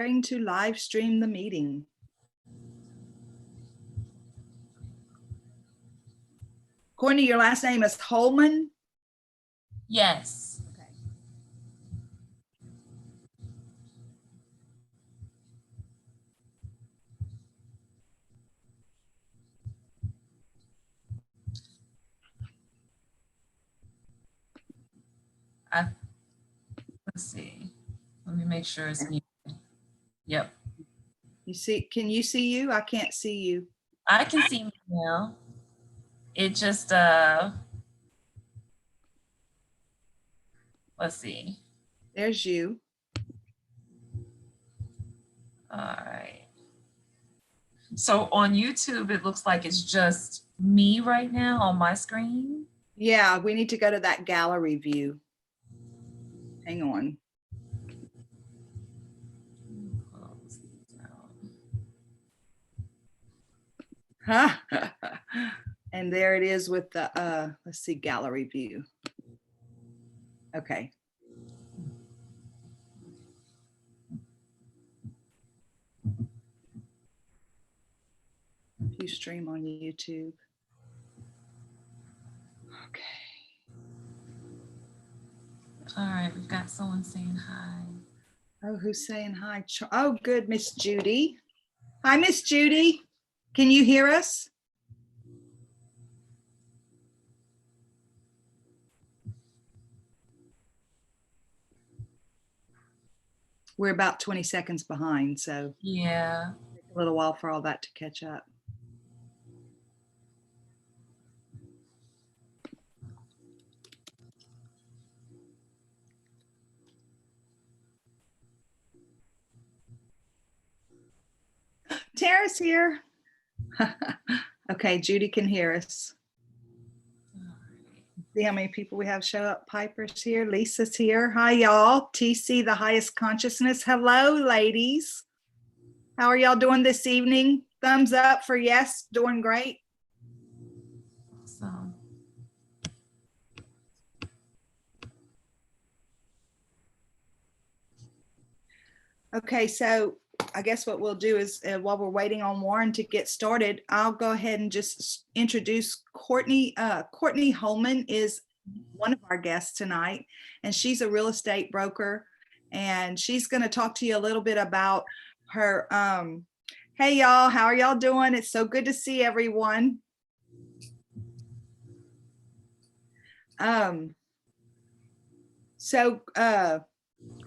Preparing to live stream the meeting. Courtney, your last name is Holman? Yes. Okay. Let's see. Let me make sure it's muted. Yep. You see, can you see you? I can't see you. I can see me now. It just, let's see. There's you. All right. So on YouTube, it looks like it's just me right now on my screen. Yeah, we need to go to that gallery view. Hang on. Huh? And there it is with the, let's see, gallery view. Okay. You stream on YouTube. Okay. All right, we've got someone saying hi. Oh, who's saying hi? Oh, good, Miss Judy. Hi, Miss Judy. Can you hear us? We're about 20 seconds behind, so yeah, take a little while for all that to catch up. Tara's here. Okay, Judy can hear us. See how many people we have show up. Piper's here. Lisa's here. Hi, y'all. TC, the highest consciousness. Hello, ladies. How are y'all doing this evening? Thumbs up for yes, doing great. so Okay, so I guess what we'll do is while we're waiting on Warren to get started, I'll go ahead and just introduce Courtney. Courtney Holman is one of our guests tonight, and she's a real estate broker, and she's going to talk to you a little bit about her. Hey, y'all, how are y'all doing? It's so good to see everyone.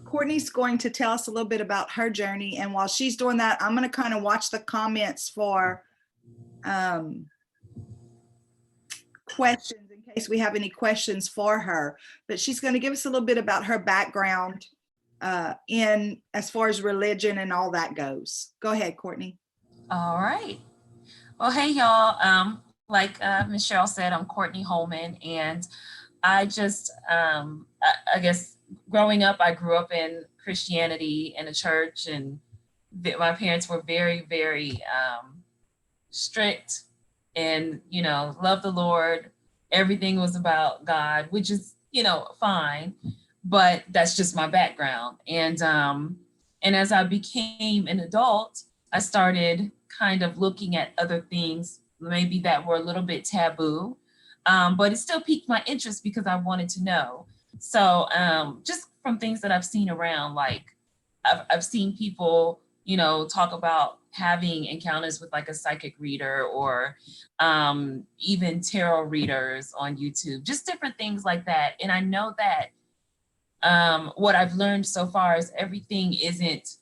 Courtney's going to tell us a little bit about her journey. And while she's doing that, I'm going to kind of watch the comments for questions in case we have any questions for her. But she's going to give us a little bit about her background in as far as religion and all that goes. Go ahead, Courtney. all right. Well, hey, y'all. Like Ms. Cheryl said, I'm Courtney Holman, and I just, I guess, growing up, I grew up in Christianity in a church, and my parents were very, very strict and, you know, loved the Lord. Everything was about God, which is, you know, fine, but that's just my background. And as I became an adult, I started kind of looking at other things, maybe that were a little bit taboo, but it still piqued my interest because I wanted to know. So just from things that I've seen around, like I've seen people, you know, talk about having encounters with like a psychic reader or even tarot readers on YouTube, just different things like that. And I know that what I've learned so far is everything isn't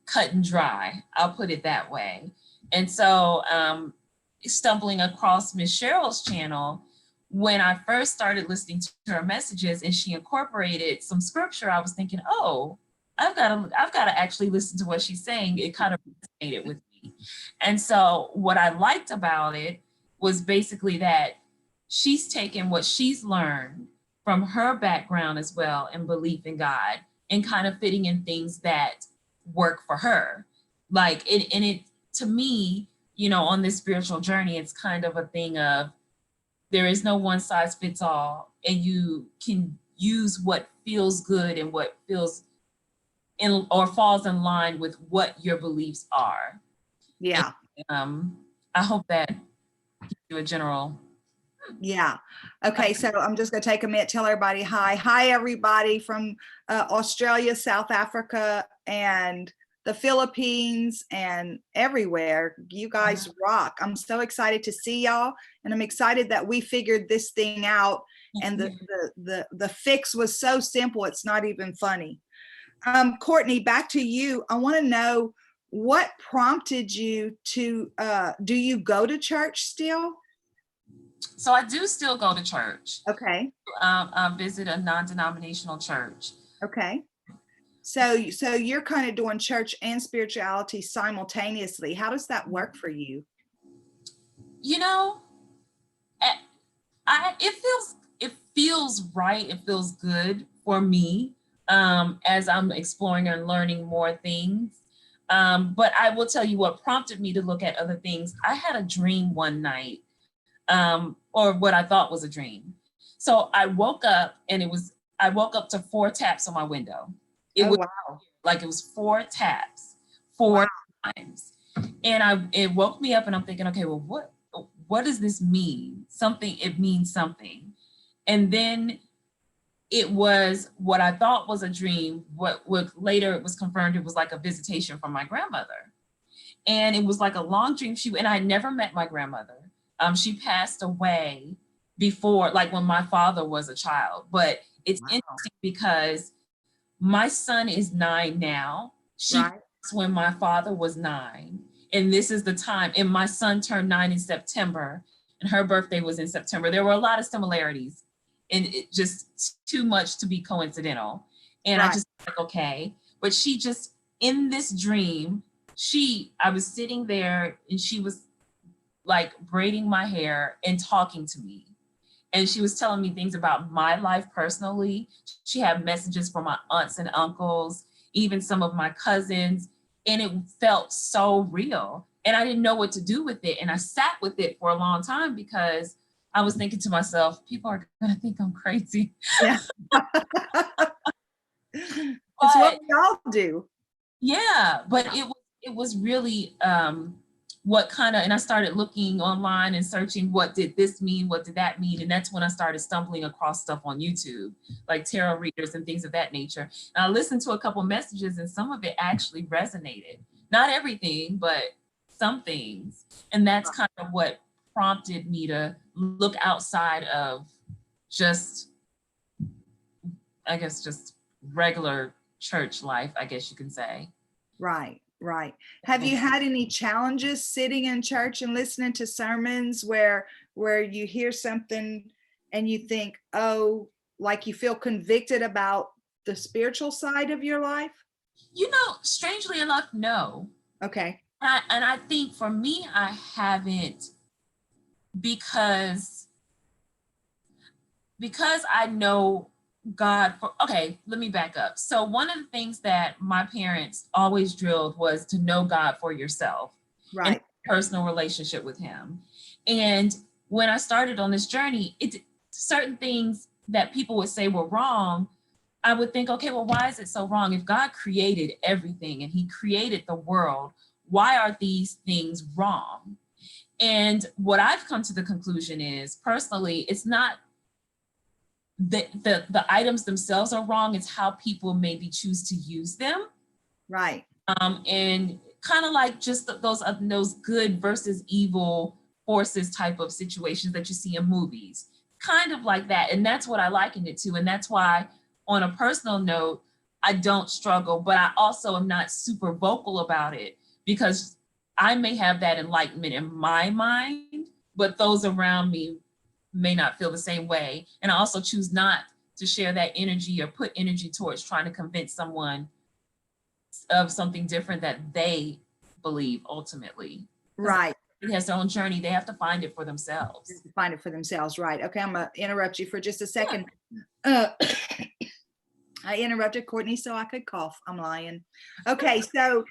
cut and dry. I'll put it that way. And so stumbling across Miss Cheryl's channel, when I first started listening to her messages and she incorporated some scripture, I was thinking, oh, I've got to actually listen to what she's saying. It kind of resonated with me. And so what I liked about it was basically that she's taken what she's learned from her background as well and belief in God and kind of fitting in things that work for her. Like it to me, you know, on this spiritual journey, it's kind of a thing of there is no one size fits all, and you can use what feels good and what feels in or falls in line with what your beliefs are. Yeah. And, I hope that gives you a general. Yeah. Okay. So I'm just going to take a minute, tell everybody hi. Hi, everybody from Australia, South Africa, and the Philippines, and everywhere. You guys rock. I'm so excited to see y'all, and I'm excited that we figured this thing out. And the fix was so simple, it's not even funny. Courtney, back to you. I want to know what prompted you to do you go to church still? So I do still go to church. Okay. I visit a non-denominational church. Okay. So you're kind of doing church and spirituality simultaneously. How does that work for you? You know, it feels right. It feels good for me as I'm exploring and learning more things. But I will tell you what prompted me to look at other things. I had a dream one night, or what I thought was a dream. So I woke up and I woke up to 4 taps on my window. It was wow. like it was 4 taps, 4 times. And it woke me up and I'm thinking, okay, well, what does this mean? It means something. And then it was what I thought was a dream. What later it was confirmed it was like a visitation from my grandmother. And it was like a long dream. And I never met my grandmother. She passed away before, like when my father was a child. But it's interesting because my son is 9 now. She passed when my father was 9. And this is the time. And my son turned 9 in September, and her birthday was in September. There were a lot of similarities, and it just too much to be coincidental. And I just like, okay. But she just, in this dream, I was sitting there and she was like braiding my hair and talking to me. And she was telling me things about my life personally. She had messages from my aunts and uncles, even some of my cousins. And it felt so real. And I didn't know what to do with it. And I sat with it for a long time because I was thinking to myself, people are going to think I'm crazy. Yeah. It's what we all do. Yeah, but it was really what kind of, and I started looking online and searching, what did this mean? What did that mean? And that's when I started stumbling across stuff on YouTube, like tarot readers and things of that nature. And I listened to a couple messages and some of it actually resonated. Not everything, but some things. And that's kind of what prompted me to look outside of just, I guess, just regular church life, I guess you can say. Right. Have you had any challenges sitting in church and listening to sermons where you hear something and you think, oh, like you feel convicted about the spiritual side of your life? You know, strangely enough, no. Okay. And I think for me, I haven't, because I know God okay, let me back up. So one of the things that my parents always drilled was to know God for yourself. Right. And personal relationship with him. And when I started on this journey, certain things that people would say were wrong, I would think, okay, well, why is it so wrong? If God created everything and he created the world, why are these things wrong? And what I've come to the conclusion is, personally, it's not the items themselves are wrong. It's how people maybe choose to use them. Right. And kind of like just those good versus evil forces type of situations that you see in movies, kind of like that. And that's what I likened it to. And that's why, on a personal note, I don't struggle, but I also am not super vocal about it, because I may have that enlightenment in my mind, but those around me may not feel the same way. And I also choose not to share that energy or put energy towards trying to convince someone of something different that they believe ultimately. Right. It has their own journey. They have to find it for themselves. Find it for themselves. Right. Okay. I'm going to interrupt you for just a second. I interrupted Courtney so I could cough. I'm lying. Okay. So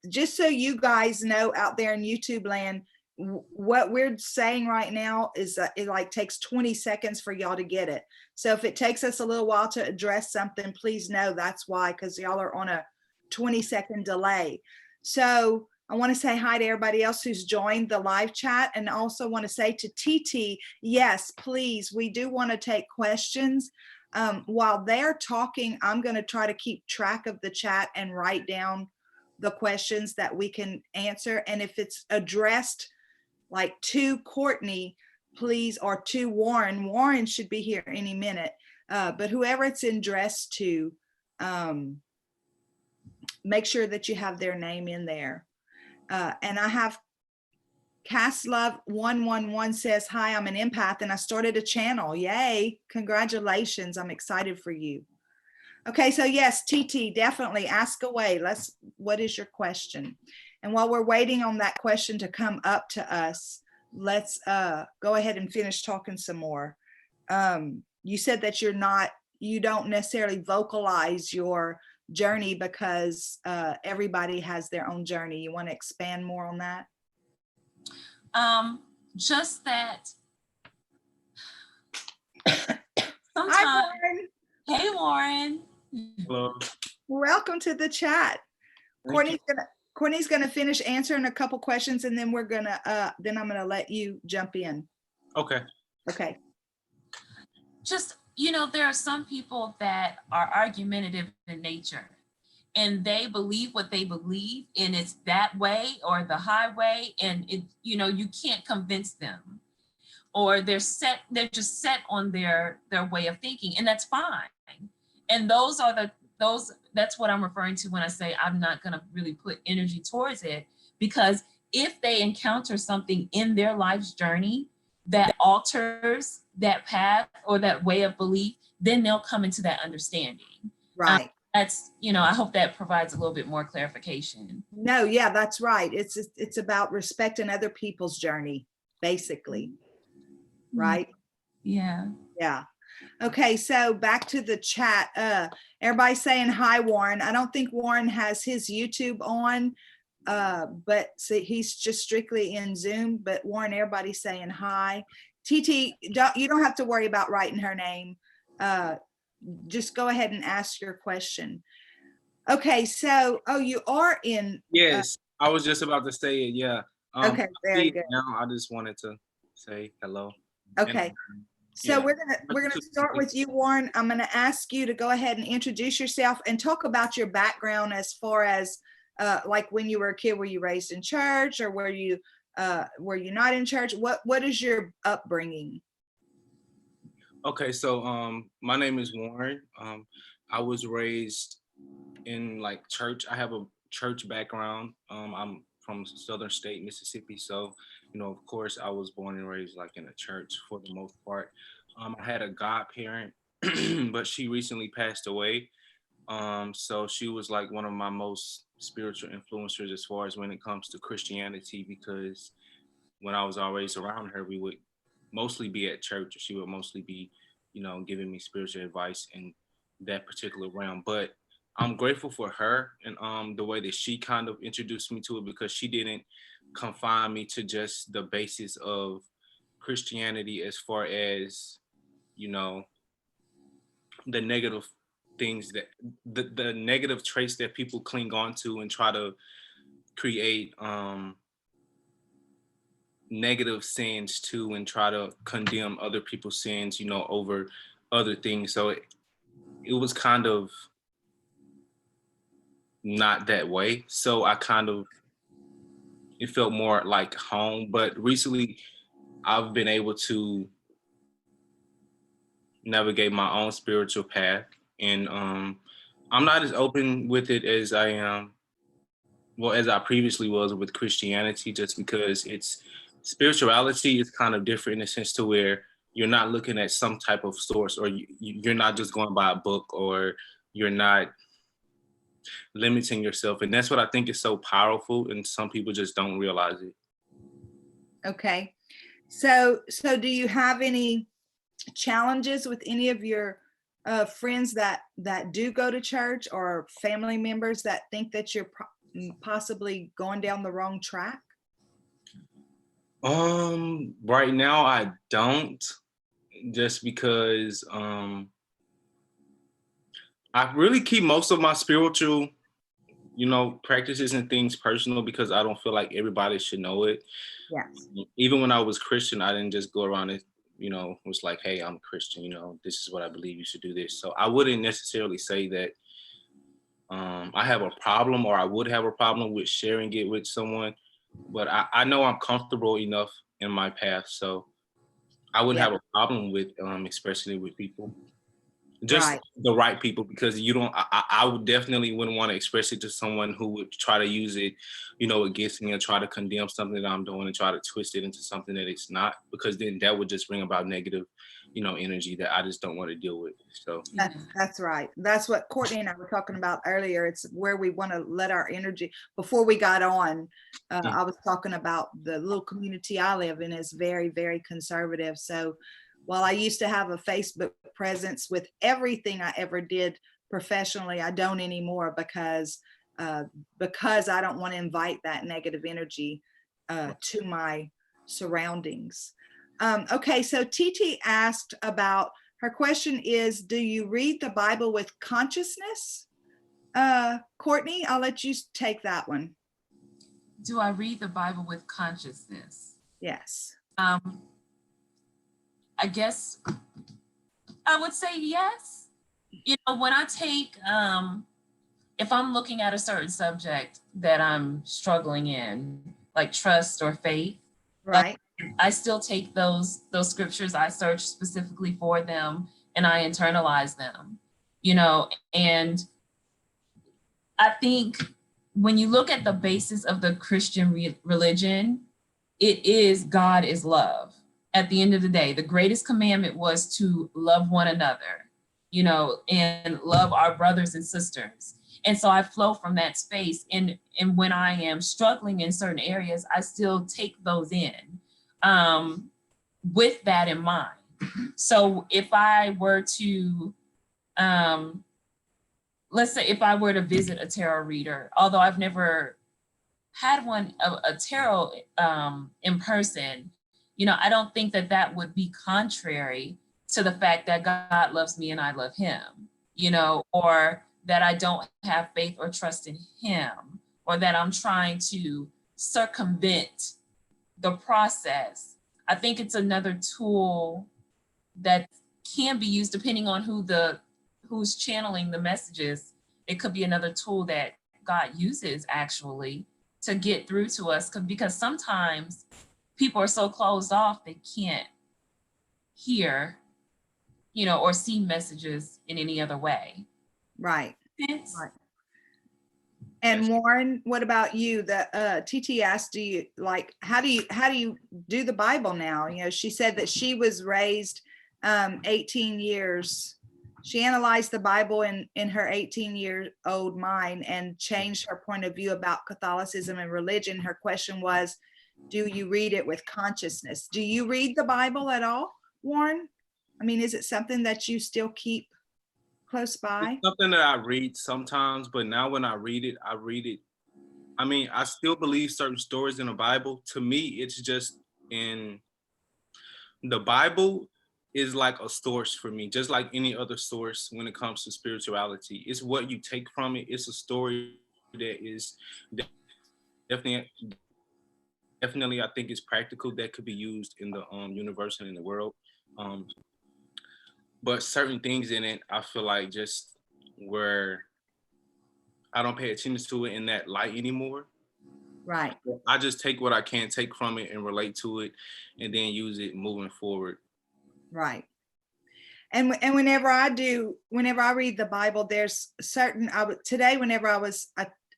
just so you guys know out there in YouTube land, what we're saying right now is that it like takes 20 seconds for y'all to get it. So if it takes us a little while to address something, please know that's why, because y'all are on a 20-second delay. So I want to say hi to everybody else who's joined the live chat, and also want to say to TT, yes, please, we do want to take questions. While they're talking, I'm going to try to keep track of the chat and write down the questions that we can answer. And if it's addressed like to Courtney, please, or to Warren. Warren should be here any minute, but whoever it's addressed to, make sure that you have their name in there. And I have Cast Love 111 says, hi, I'm an empath and I started a channel. Yay, congratulations. I'm excited for you. Okay, so yes, TT, definitely ask away. What is your question? And while we're waiting on that question to come up to us, let's go ahead and finish talking some more. You said that you don't necessarily vocalize your journey because everybody has their own journey. You want to expand more on that? Just that sometimes. Hi, Warren. Hey, Warren. Hello. Welcome to the chat. Courtney's gonna finish answering a couple questions, and then I'm gonna let you jump in. Okay. Okay. Just, there are some people that are argumentative in nature, and they believe what they believe, and it's that way or the highway, and you can't convince them, or they're just set on their way of thinking, and that's fine. And that's what I'm referring to when I say I'm not going to really put energy towards it, because if they encounter something in their life's journey that alters that path or that way of belief, then they'll come into that understanding. Right. That's, I hope that provides a little bit more clarification. No, yeah, that's right. It's about respecting other people's journey, basically. Right? Yeah. Yeah. Okay, so back to the chat. Everybody's saying hi, Warren. I don't think Warren has his YouTube on, but see, he's just strictly in Zoom. But Warren, everybody's saying hi. TT, you don't have to worry about writing her name. Just go ahead and ask your question. Okay, so you are in. Yes, I was just about to say it. Yeah. Okay, very good. Now I just wanted to say hello. Okay. So yeah. we're gonna start with you, Warren. I'm gonna ask you to go ahead and introduce yourself and talk about your background as far as like when you were a kid, were you raised in church, or were you not in church? What is your upbringing? Okay, so my name is Warren. I was raised in like church. I have a church background. I'm from Southern State, Mississippi. So, of course, I was born and raised like in a church for the most part. I had a godparent, but she recently passed away. So she was like one of my most spiritual influencers as far as when it comes to Christianity, because when I was always around her, we would mostly be at church. She would mostly be, giving me spiritual advice in that particular realm. But I'm grateful for her and the way that she kind of introduced me to it, because she didn't confine me to just the basis of Christianity as far as, the negative things that the negative traits that people cling on to and try to create negative sins too, and try to condemn other people's sins, over other things. So it was kind of not that way. So it felt more like home. But recently I've been able to navigate my own spiritual path, and I'm not as open with it as I am, as I previously was with Christianity, just because spirituality is kind of different in a sense to where you're not looking at some type of source, or you're not just going by a book, or you're not limiting yourself. And that's what I think is so powerful, and some people just don't realize it. Okay. So do you have any challenges with any of your friends that do go to church, or family members that think that you're possibly going down the wrong track? Right now I don't, just because I really keep most of my spiritual, practices and things personal, because I don't feel like everybody should know it. Yes. Even when I was Christian, I didn't just go around and, was like, hey, I'm Christian, this is what I believe, you should do this. So I wouldn't necessarily say that I have a problem, or I would have a problem with sharing it with someone, but I know I'm comfortable enough in my path. So I wouldn't Yeah. have a problem with especially with people, just Right. the right people, because you don't. I would definitely wouldn't want to express it to someone who would try to use it, against me, and try to condemn something that I'm doing and try to twist it into something that it's not, because then that would just bring about negative, energy that I just don't want to deal with. So That's right. That's what Courtney and I were talking about earlier. It's where we want to let our energy, before we got on, I was talking about the little community I live in is very, very conservative. So while I used to have a Facebook presence with everything I ever did professionally, I don't anymore, because I don't want to invite that negative energy to my surroundings. Okay, so TT asked about, her question is, do you read the Bible with consciousness? Courtney, I'll let you take that one. Do I read the Bible with consciousness? Yes. I guess I would say yes. When I take, if I'm looking at a certain subject that I'm struggling in, like trust or faith, Right. I still take those scriptures, I search specifically for them, and I internalize them, and I think when you look at the basis of the Christian religion, it is God is love. At the end of the day, the greatest commandment was to love one another, and love our brothers and sisters. And so I flow from that space. And when I am struggling in certain areas, I still take those in with that in mind. So if I were to, let's say if I were to visit a tarot reader, although I've never had a tarot in person, I don't think that would be contrary to the fact that God loves me and I love him, or that I don't have faith or trust in him, or that I'm trying to circumvent the process. I think it's another tool that can be used depending on who's channeling the messages. It could be another tool that God uses actually to get through to us, because sometimes people are so closed off they can't hear, or see messages in any other way. Right. Sense? Right. And Warren, what about you? The TT asked, do you how do you do the Bible now? She said that she was raised 18 years. She analyzed the Bible in her 18-year-old mind and changed her point of view about Catholicism and religion. Her question was, do you read it with consciousness? Do you read the Bible at all, Warren? I mean, is it something that you still keep close by? It's something that I read sometimes, but now when I read it, I mean, I still believe certain stories in the Bible. To me, it's just in the Bible is like a source for me, just like any other source when it comes to spirituality. It's what you take from it. It's a story that is definitely, definitely, I think it's practical, that could be used in the universe and in the world. But certain things in it, I feel like just where I don't pay attention to it in that light anymore. Right. I just take what I can take from it and relate to it, and then use it moving forward. Right. And whenever I read the Bible, there's certain, today, whenever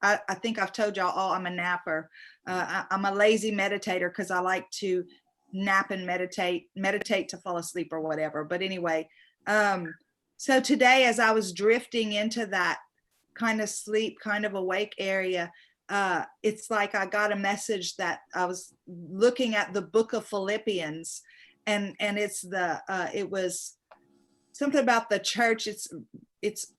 I think I've told y'all all, I'm a napper. I'm a lazy meditator because I like to nap and meditate to fall asleep or whatever. But anyway, so today, as I was drifting into that kind of sleep, kind of awake area, it's like I got a message that I was looking at the book of Philippians, and it's it was something about the church. It's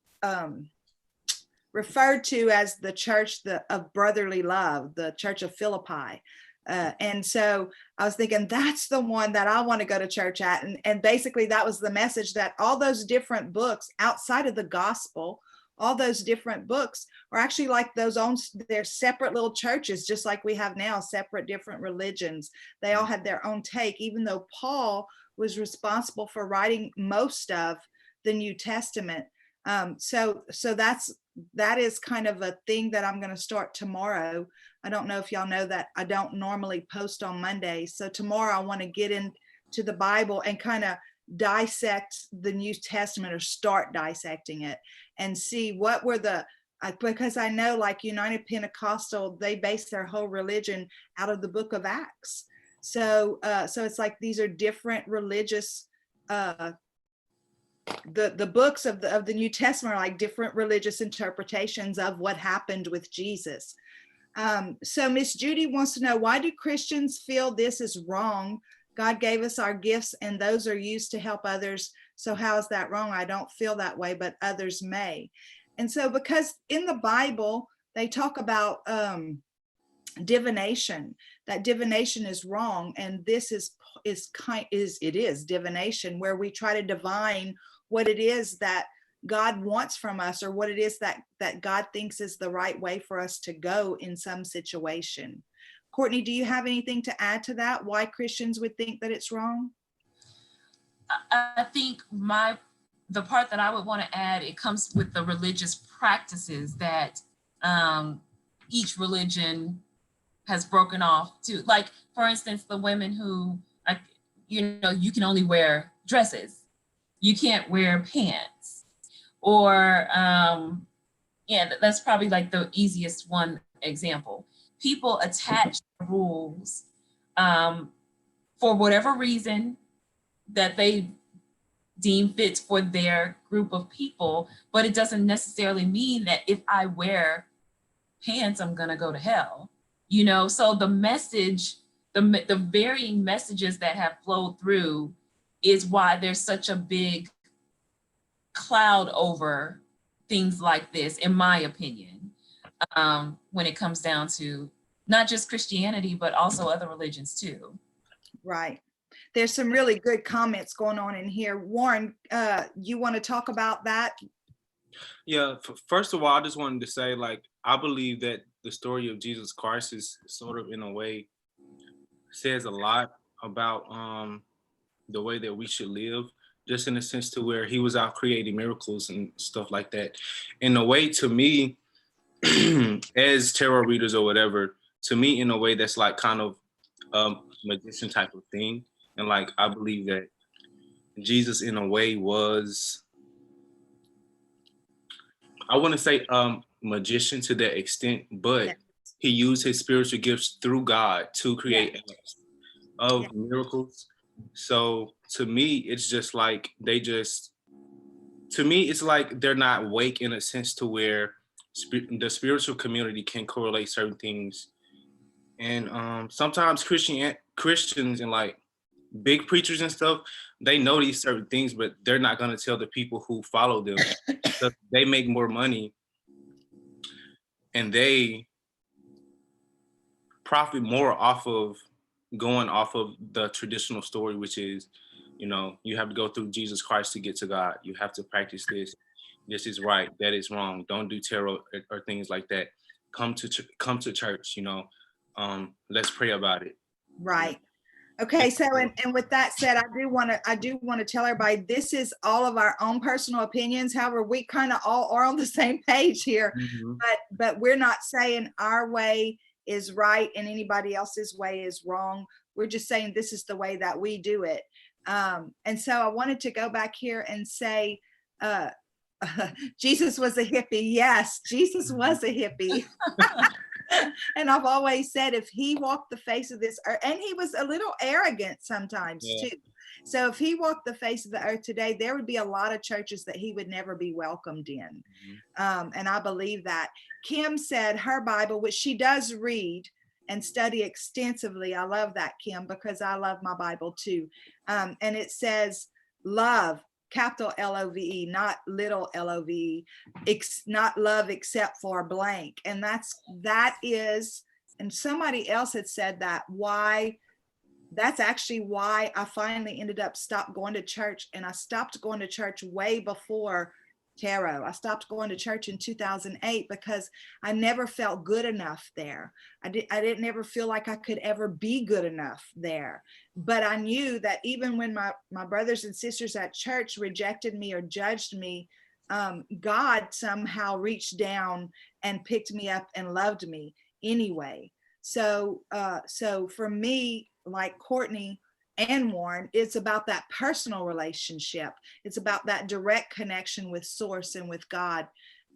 referred to as the church of brotherly love, the church of Philippi. And so I was thinking, that's the one that I want to go to church at. And basically that was the message, that all those different books outside of the gospel, all those different books are actually like they're separate little churches, just like we have now, separate different religions. They all had their own take, even though Paul was responsible for writing most of the New Testament. So that is kind of a thing that I'm going to start tomorrow. I don't know if y'all know that I don't normally post on Mondays. So tomorrow I want to get into the Bible and kind of dissect the New Testament, or start dissecting it, and see what were because I know like United Pentecostal, they base their whole religion out of the book of Acts. So it's like these are different religious, the books of the New Testament are like different religious interpretations of what happened with Jesus. So Miss Judy wants to know, why do Christians feel this is wrong? God gave us our gifts and those are used to help others. So how is that wrong? I don't feel that way, but others may. And so because in the Bible, they talk about divination, that divination is wrong. And this is divination, where we try to divine what it is that God wants from us, or what it is that God thinks is the right way for us to go in some situation. Courtney, do you have anything to add to that? Why Christians would think that it's wrong? I think the part that I would want to add, it comes with the religious practices that each religion has broken off to. Like, for instance, the women who, you can only wear dresses. You can't wear pants. Or, that's probably like the easiest one example. People attach rules for whatever reason that they deem fits for their group of people, but it doesn't necessarily mean that if I wear pants, I'm gonna go to hell. So the message, the varying messages that have flowed through is why there's such a big cloud over things like this, in my opinion, when it comes down to not just Christianity, but also other religions too. Right. There's some really good comments going on in here. Warren, you want to talk about that? Yeah, first of all, I just wanted to say, like, I believe that the story of Jesus Christ is sort of, in a way, says a lot about the way that we should live, just in a sense to where he was out creating miracles and stuff like that. In a way, to me, as tarot readers or whatever, to me, in a way, that's like kind of magician type of thing. And like, I believe that Jesus in a way was, I wouldn't say magician to that extent, but he used his spiritual gifts through God to create acts of miracles. So to me, it's just like to me, it's like they're not awake in a sense to where the spiritual community can correlate certain things. And sometimes Christians and like big preachers and stuff, they know these certain things, but they're not going to tell the people who follow them because they make more money and they profit more off of going off of the traditional story, which is, you have to go through Jesus Christ to get to God. You have to practice this. This is right. That is wrong. Don't do tarot or things like that. Come to church. Let's pray about it. Right. Okay. So, and with that said, I do want to tell everybody, this is all of our own personal opinions. However, we kind of all are on the same page here, but we're not saying our way is right and anybody else's way is wrong. We're just saying this is the way that we do it. And so I wanted to go back here and say, Jesus was a hippie. Yes, Jesus was a hippie. And I've always said, if he walked the face of this earth, and he was a little arrogant sometimes too. So if he walked the face of the earth today, there would be a lot of churches that he would never be welcomed in. And I believe that. Kim said her Bible, which she does read and study extensively. I love that, Kim, because I love my Bible too. And it says love, capital L-O-V-E, not little L-O-V-E, not love except for blank. And that is and somebody else had said that's actually why I finally ended up stopped going to church. And I stopped going to church way before tarot. I stopped going to church in 2008 because I never felt good enough there. I didn't ever feel like I could ever be good enough there. But I knew that even when my brothers and sisters at church rejected me or judged me, God somehow reached down and picked me up and loved me anyway. So for me, like Courtney and Warren, it's about that personal relationship. It's about that direct connection with source and with God.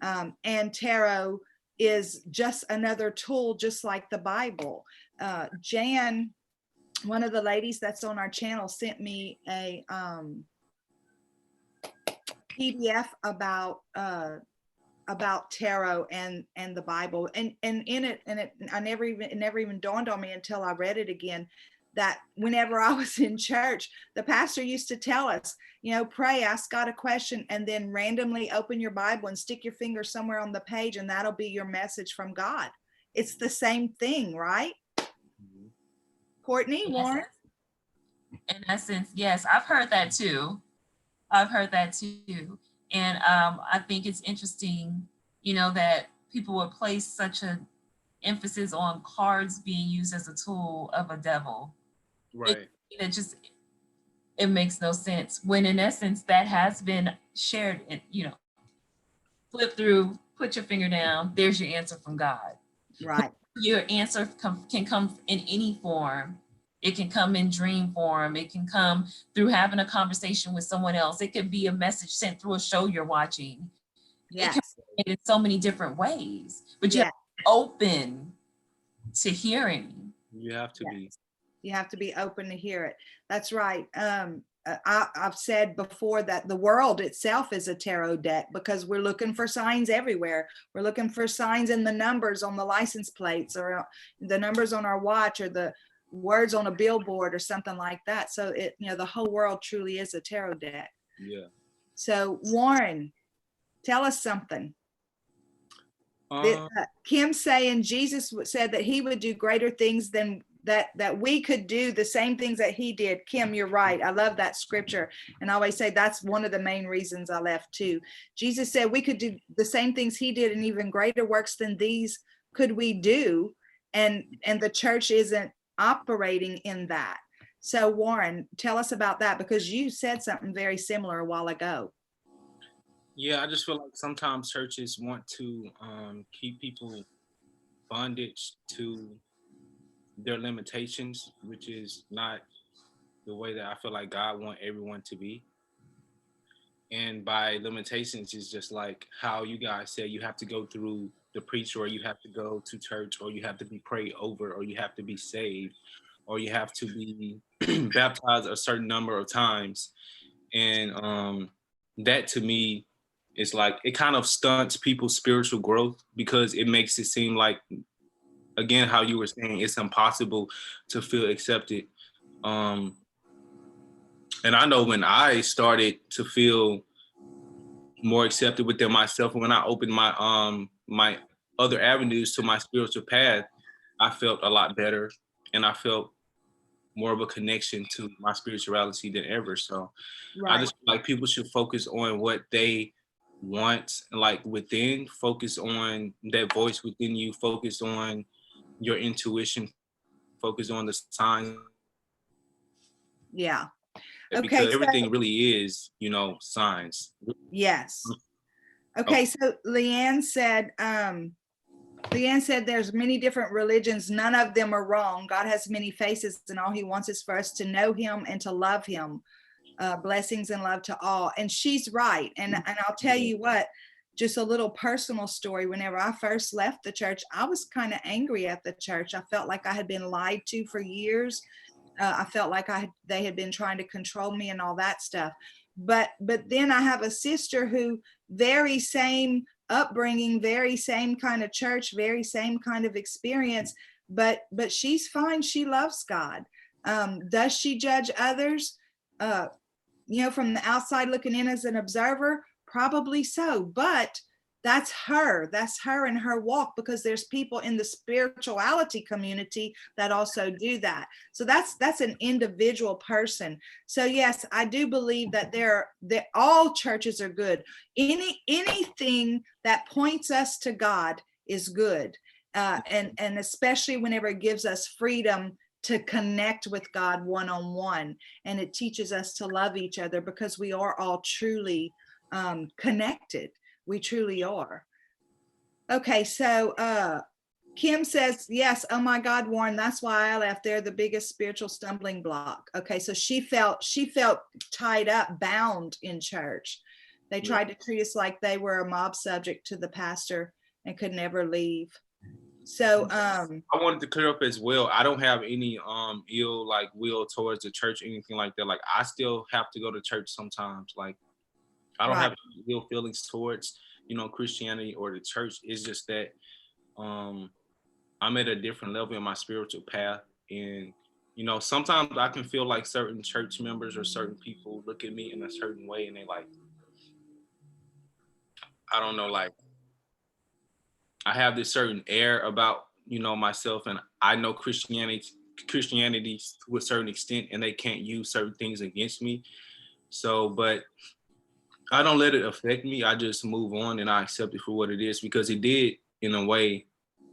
And tarot is just another tool, just like the Bible. Jan, one of the ladies that's on our channel, sent me a PDF about tarot and the Bible, and in it it never even dawned on me until I read it again, that whenever I was in church, the pastor used to tell us, pray, ask God a question, and then randomly open your Bible and stick your finger somewhere on the page, and that'll be your message from God. It's the same thing, right? Courtney, Warren? In essence, yes, I've heard that too. And I think it's interesting, that people would place such an emphasis on cards being used as a tool of a devil. Right. It makes no sense, when in essence that has been shared, and flip through, put your finger down, there's your answer from God. Right. Your answer can come in any form. It can come in dream form. It can come through having a conversation with someone else. It could be a message sent through a show you're watching. Yes. It can be in so many different ways, but you have to be open to hearing. You have to be. You have to be open to hear it. That's right. I've said before that the world itself is a tarot deck, because we're looking for signs everywhere. We're looking for signs in the numbers on the license plates, or the numbers on our watch, or the words on a billboard or something like that. So the whole world truly is a tarot deck. Yeah. So Warren, tell us something. Kim saying Jesus said that he would do greater things than that we could do, the same things that he did. Kim, you're right. I love that scripture. And I always say that's one of the main reasons I left too. Jesus said we could do the same things he did, and even greater works than these could we do. And the church isn't operating in that. So Warren, tell us about that, because you said something very similar a while ago. Yeah, I just feel like sometimes churches want to keep people bondage to their limitations, which is not the way that I feel like God wants everyone to be. And by limitations is just like how you guys said, you have to go through the preacher, or you have to go to church, or you have to be prayed over, or you have to be saved, or you have to be baptized a certain number of times. And that to me is like, it kind of stunts people's spiritual growth, because it makes it seem like, again, how you were saying, it's impossible to feel accepted. And I know when I started to feel more accepted within myself, when I opened my my other avenues to my spiritual path, I felt a lot better, and I felt more of a connection to my spirituality than ever. So Right. I just feel like people should focus on what they want, like within, focus on that voice within you, focus on your intuition, focus on the signs. Yeah. Because everything really is, signs. Yes. Okay, so Leanne said there's many different religions. None of them are wrong. God has many faces, and all he wants is for us to know him and to love him. Blessings and love to all. And she's right. And I'll tell you what, just a little personal story. Whenever I first left the church, I was kind of angry at the church. I felt like I had been lied to for years. I felt like they had been trying to control me and all that stuff. But then I have a sister who, very same upbringing, very same kind of church, very same kind of experience, but she's fine. She loves God. Does she judge others? From the outside looking in as an observer? Probably so. But that's her and her walk, because there's people in the spirituality community that also do that. So that's an individual person. So yes, I do believe that all churches are good. Anything that points us to God is good. And especially whenever it gives us freedom to connect with God one-on-one, and it teaches us to love each other, because we are all truly connected. We truly are. Okay, so Kim says, yes, oh my God, Warren, that's why I left. They're the biggest spiritual stumbling block. Okay, so she felt tied up, bound in church. They tried to treat us like they were a mob subject to the pastor and could never leave. So I wanted to clear up as well. I don't have any ill like will towards the church or anything like that. Like I still have to go to church sometimes. Like I don't have ill feelings towards, Christianity or the church. It's just that I'm at a different level in my spiritual path. And, sometimes I can feel like certain church members or certain people look at me in a certain way and they like, I don't know, like I have this certain air about, myself, and I know Christianity to a certain extent, and they can't use certain things against me. So, but I don't let it affect me. I just move on and I accept it for what it is, because it did, in a way,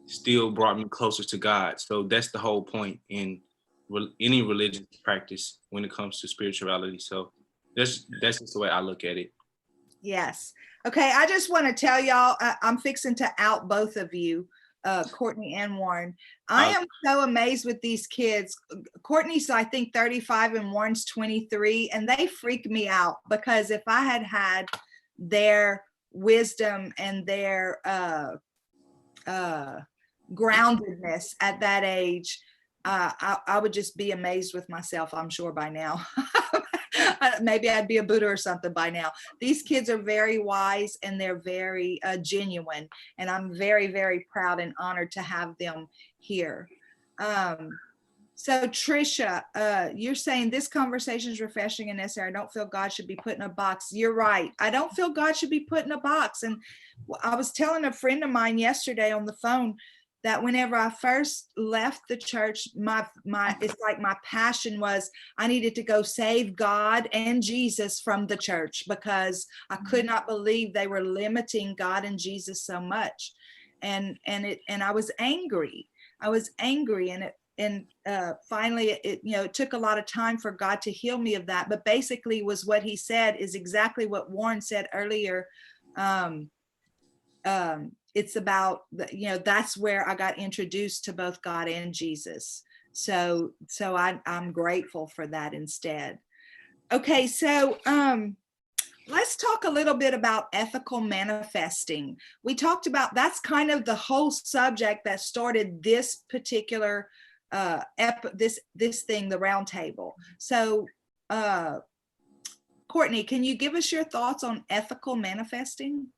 still brought me closer to God. So that's the whole point in any religious practice when it comes to spirituality. So that's just the way I look at it. yes. Okay, I just want to tell y'all, I'm fixing to out both of you, Courtney and Warren. I am so amazed with these kids. Courtney's, I think, 35 and Warren's 23, and they freak me out, because if I had had their wisdom and their groundedness at that age, I would just be amazed with myself, I'm sure, by now. Maybe I'd be a Buddha or something by now. These kids are very wise, and they're very genuine, and I'm very, very proud and honored to have them here. So Trisha, you're saying this conversation is refreshing and necessary. I don't feel God should be put in a box. You're right. I don't feel God should be put in a box. And I was telling a friend of mine yesterday on the phone that whenever I first left the church, it's like my passion was I needed to go save God and Jesus from the church, because I could not believe they were limiting God and Jesus so much. And I was angry. And finally it took a lot of time for God to heal me of that. But basically was what he said is exactly what Warren said earlier. It's about, that's where I got introduced to both God and Jesus. So I'm grateful for that instead. Okay, so let's talk a little bit about ethical manifesting. We talked about, that's kind of the whole subject that started this particular this thing, the round table. So Courtney, can you give us your thoughts on ethical manifesting?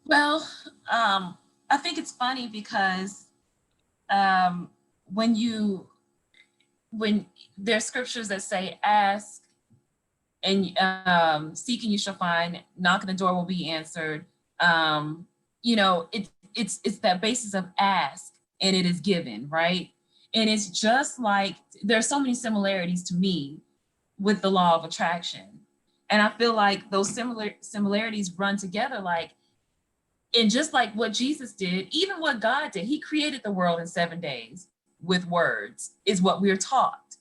Well, I think it's funny because when there's scriptures that say, ask and seek and you shall find, knock and the door will be answered. It's that basis of ask and it is given, right? And it's just like, there's so many similarities to me with the law of attraction. And I feel like those similarities run together, like, and just like what Jesus did, even what God did, he created the world in 7 days with words, is what we're taught.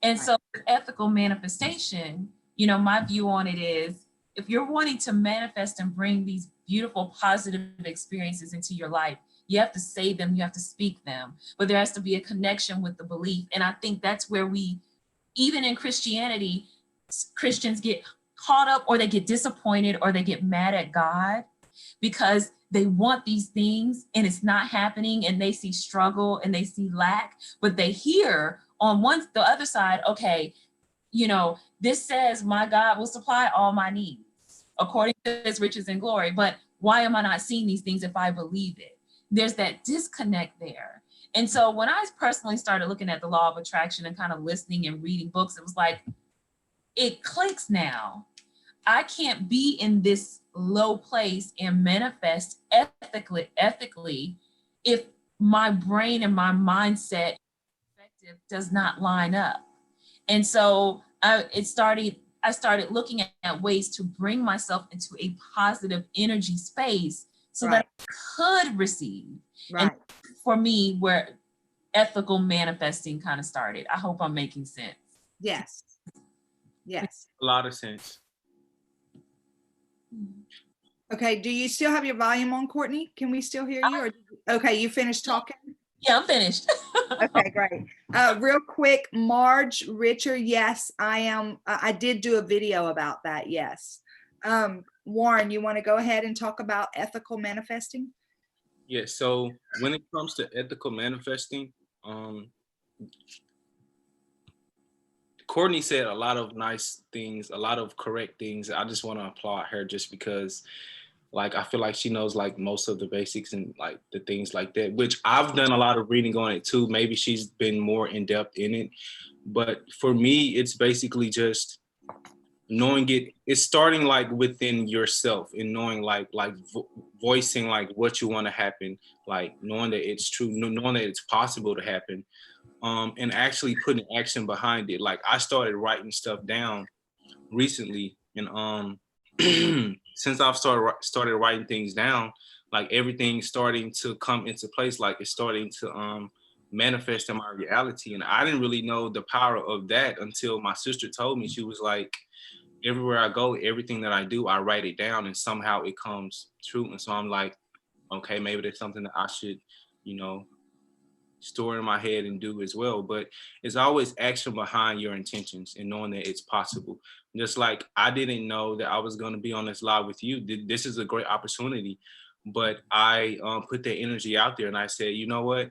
And so ethical manifestation, my view on it is, if you're wanting to manifest and bring these beautiful, positive experiences into your life, you have to say them, you have to speak them, but there has to be a connection with the belief. And I think that's where even in Christianity, Christians get caught up, or they get disappointed, or they get mad at God because they want these things and it's not happening, and they see struggle and they see lack, but they hear on the other side, okay, this says my God will supply all my needs according to his riches and glory, but why am I not seeing these things if I believe it? There's that disconnect there. And so when I personally started looking at the law of attraction and kind of listening and reading books, it was like, it clicks now. I can't be in this low place and manifest ethically if my brain and my mindset perspective does not line up. And so I started looking at ways to bring myself into a positive energy space so that I could receive. Right. And for me, where ethical manifesting kind of started. I hope I'm making sense. Yes. Yes. A lot of sense. Okay. Do you still have your volume on, Courtney? Can we still hear you? Okay, you finished talking? Yeah, I'm finished. Okay, great. Real quick, Marge Richer, yes, I am. I did do a video about that, yes. Warren, you want to go ahead and talk about ethical manifesting? Yeah, so when it comes to ethical manifesting, Courtney said a lot of nice things, a lot of correct things. I just want to applaud her just because like I feel like she knows like most of the basics and like the things like that, which I've done a lot of reading on it too. Maybe she's been more in depth in it. But for me, it's basically just knowing it's starting like within yourself and knowing voicing like what you want to happen, like knowing that it's true, knowing that it's possible to happen, and actually putting action behind it. Like I started writing stuff down recently, and since I've started writing things down, like everything's starting to come into place. Like it's starting to manifest in my reality, and I didn't really know the power of that until my sister told me. She was like, everywhere I go, everything that I do, I write it down, and somehow it comes true. And so I'm like, okay, maybe there's something that I should, store in my head and do as well. But it's always action behind your intentions and knowing that it's possible. Just like I didn't know that I was going to be on this live with you. This is a great opportunity, but I put that energy out there and I said, you know what?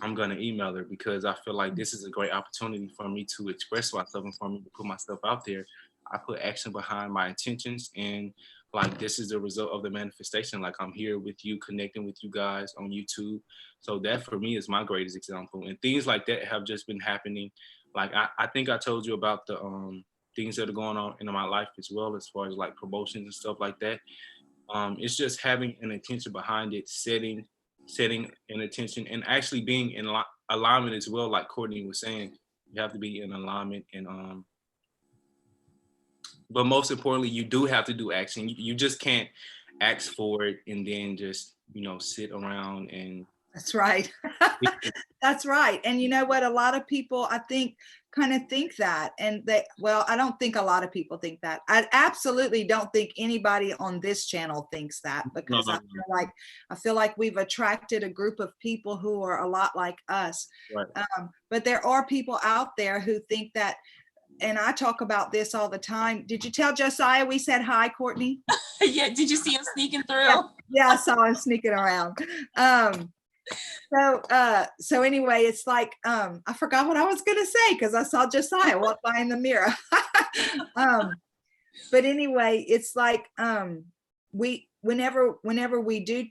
I'm going to email her because I feel like this is a great opportunity for me to express myself and for me to put myself out there. I put action behind my intentions, and like this is the result of the manifestation. Like I'm here with you, connecting with you guys on YouTube. So that for me is my greatest example. And things like that have just been happening. Like I think I told you about the things that are going on in my life as well, as far as like promotions and stuff like that. It's just having an intention behind it, setting an intention, and actually being in alignment as well. Like Courtney was saying, you have to be in alignment, and but most importantly, you do have to do action. You just can't ask for it and then just sit around and. That's right. That's right. And you know what? A lot of people, I think, kind of think that. And I don't think a lot of people think that. I absolutely don't think anybody on this channel thinks that, because No. I feel like we've attracted a group of people who are a lot like us. Right. But there are people out there who think that, and I talk about this all the time. Did you tell Josiah we said hi, Courtney? Yeah. Did you see him sneaking through? Yeah, I saw him sneaking around. So anyway, it's like, I forgot what I was going to say because I saw Josiah walk by in the mirror. But anyway, it's like, whenever we do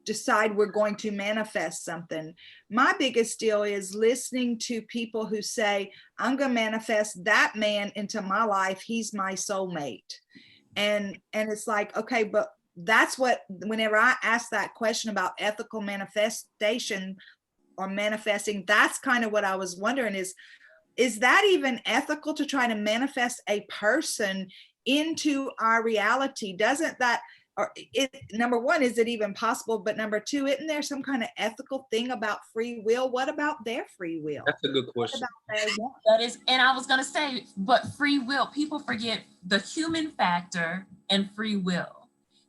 decide we're going to manifest something, my biggest deal is listening to people who say, I'm going to manifest that man into my life. He's my soulmate. And it's like, okay, but that's what, whenever I ask that question about ethical manifestation or manifesting, that's kind of what I was wondering is that even ethical to try to manifest a person into our reality? Doesn't that, or number one, is it even possible? But number two, isn't there some kind of ethical thing about free will? What about their free will? That's a good question. That is, and I was going to say, but free will, people forget the human factor and free will.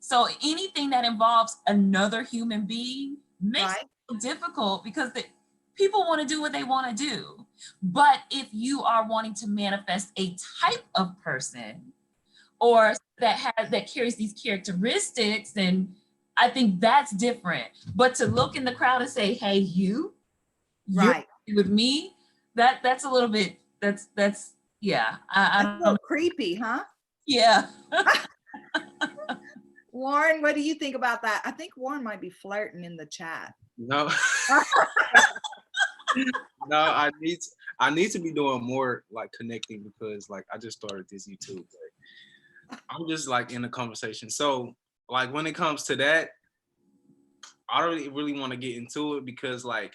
So anything that involves another human being makes it difficult because people want to do what they want to do. But if you are wanting to manifest a type of person or that carries these characteristics, then I think that's different. But to look in the crowd and say, hey, you're with me, that's a little bit, that's yeah. That's a little creepy, huh? Yeah. Warren, what do you think about that? I think Warren might be flirting in the chat. No. No, I need to be doing more like connecting because like I just started this YouTube. I'm just like in the conversation. So like when it comes to that, I don't really want to get into it because like,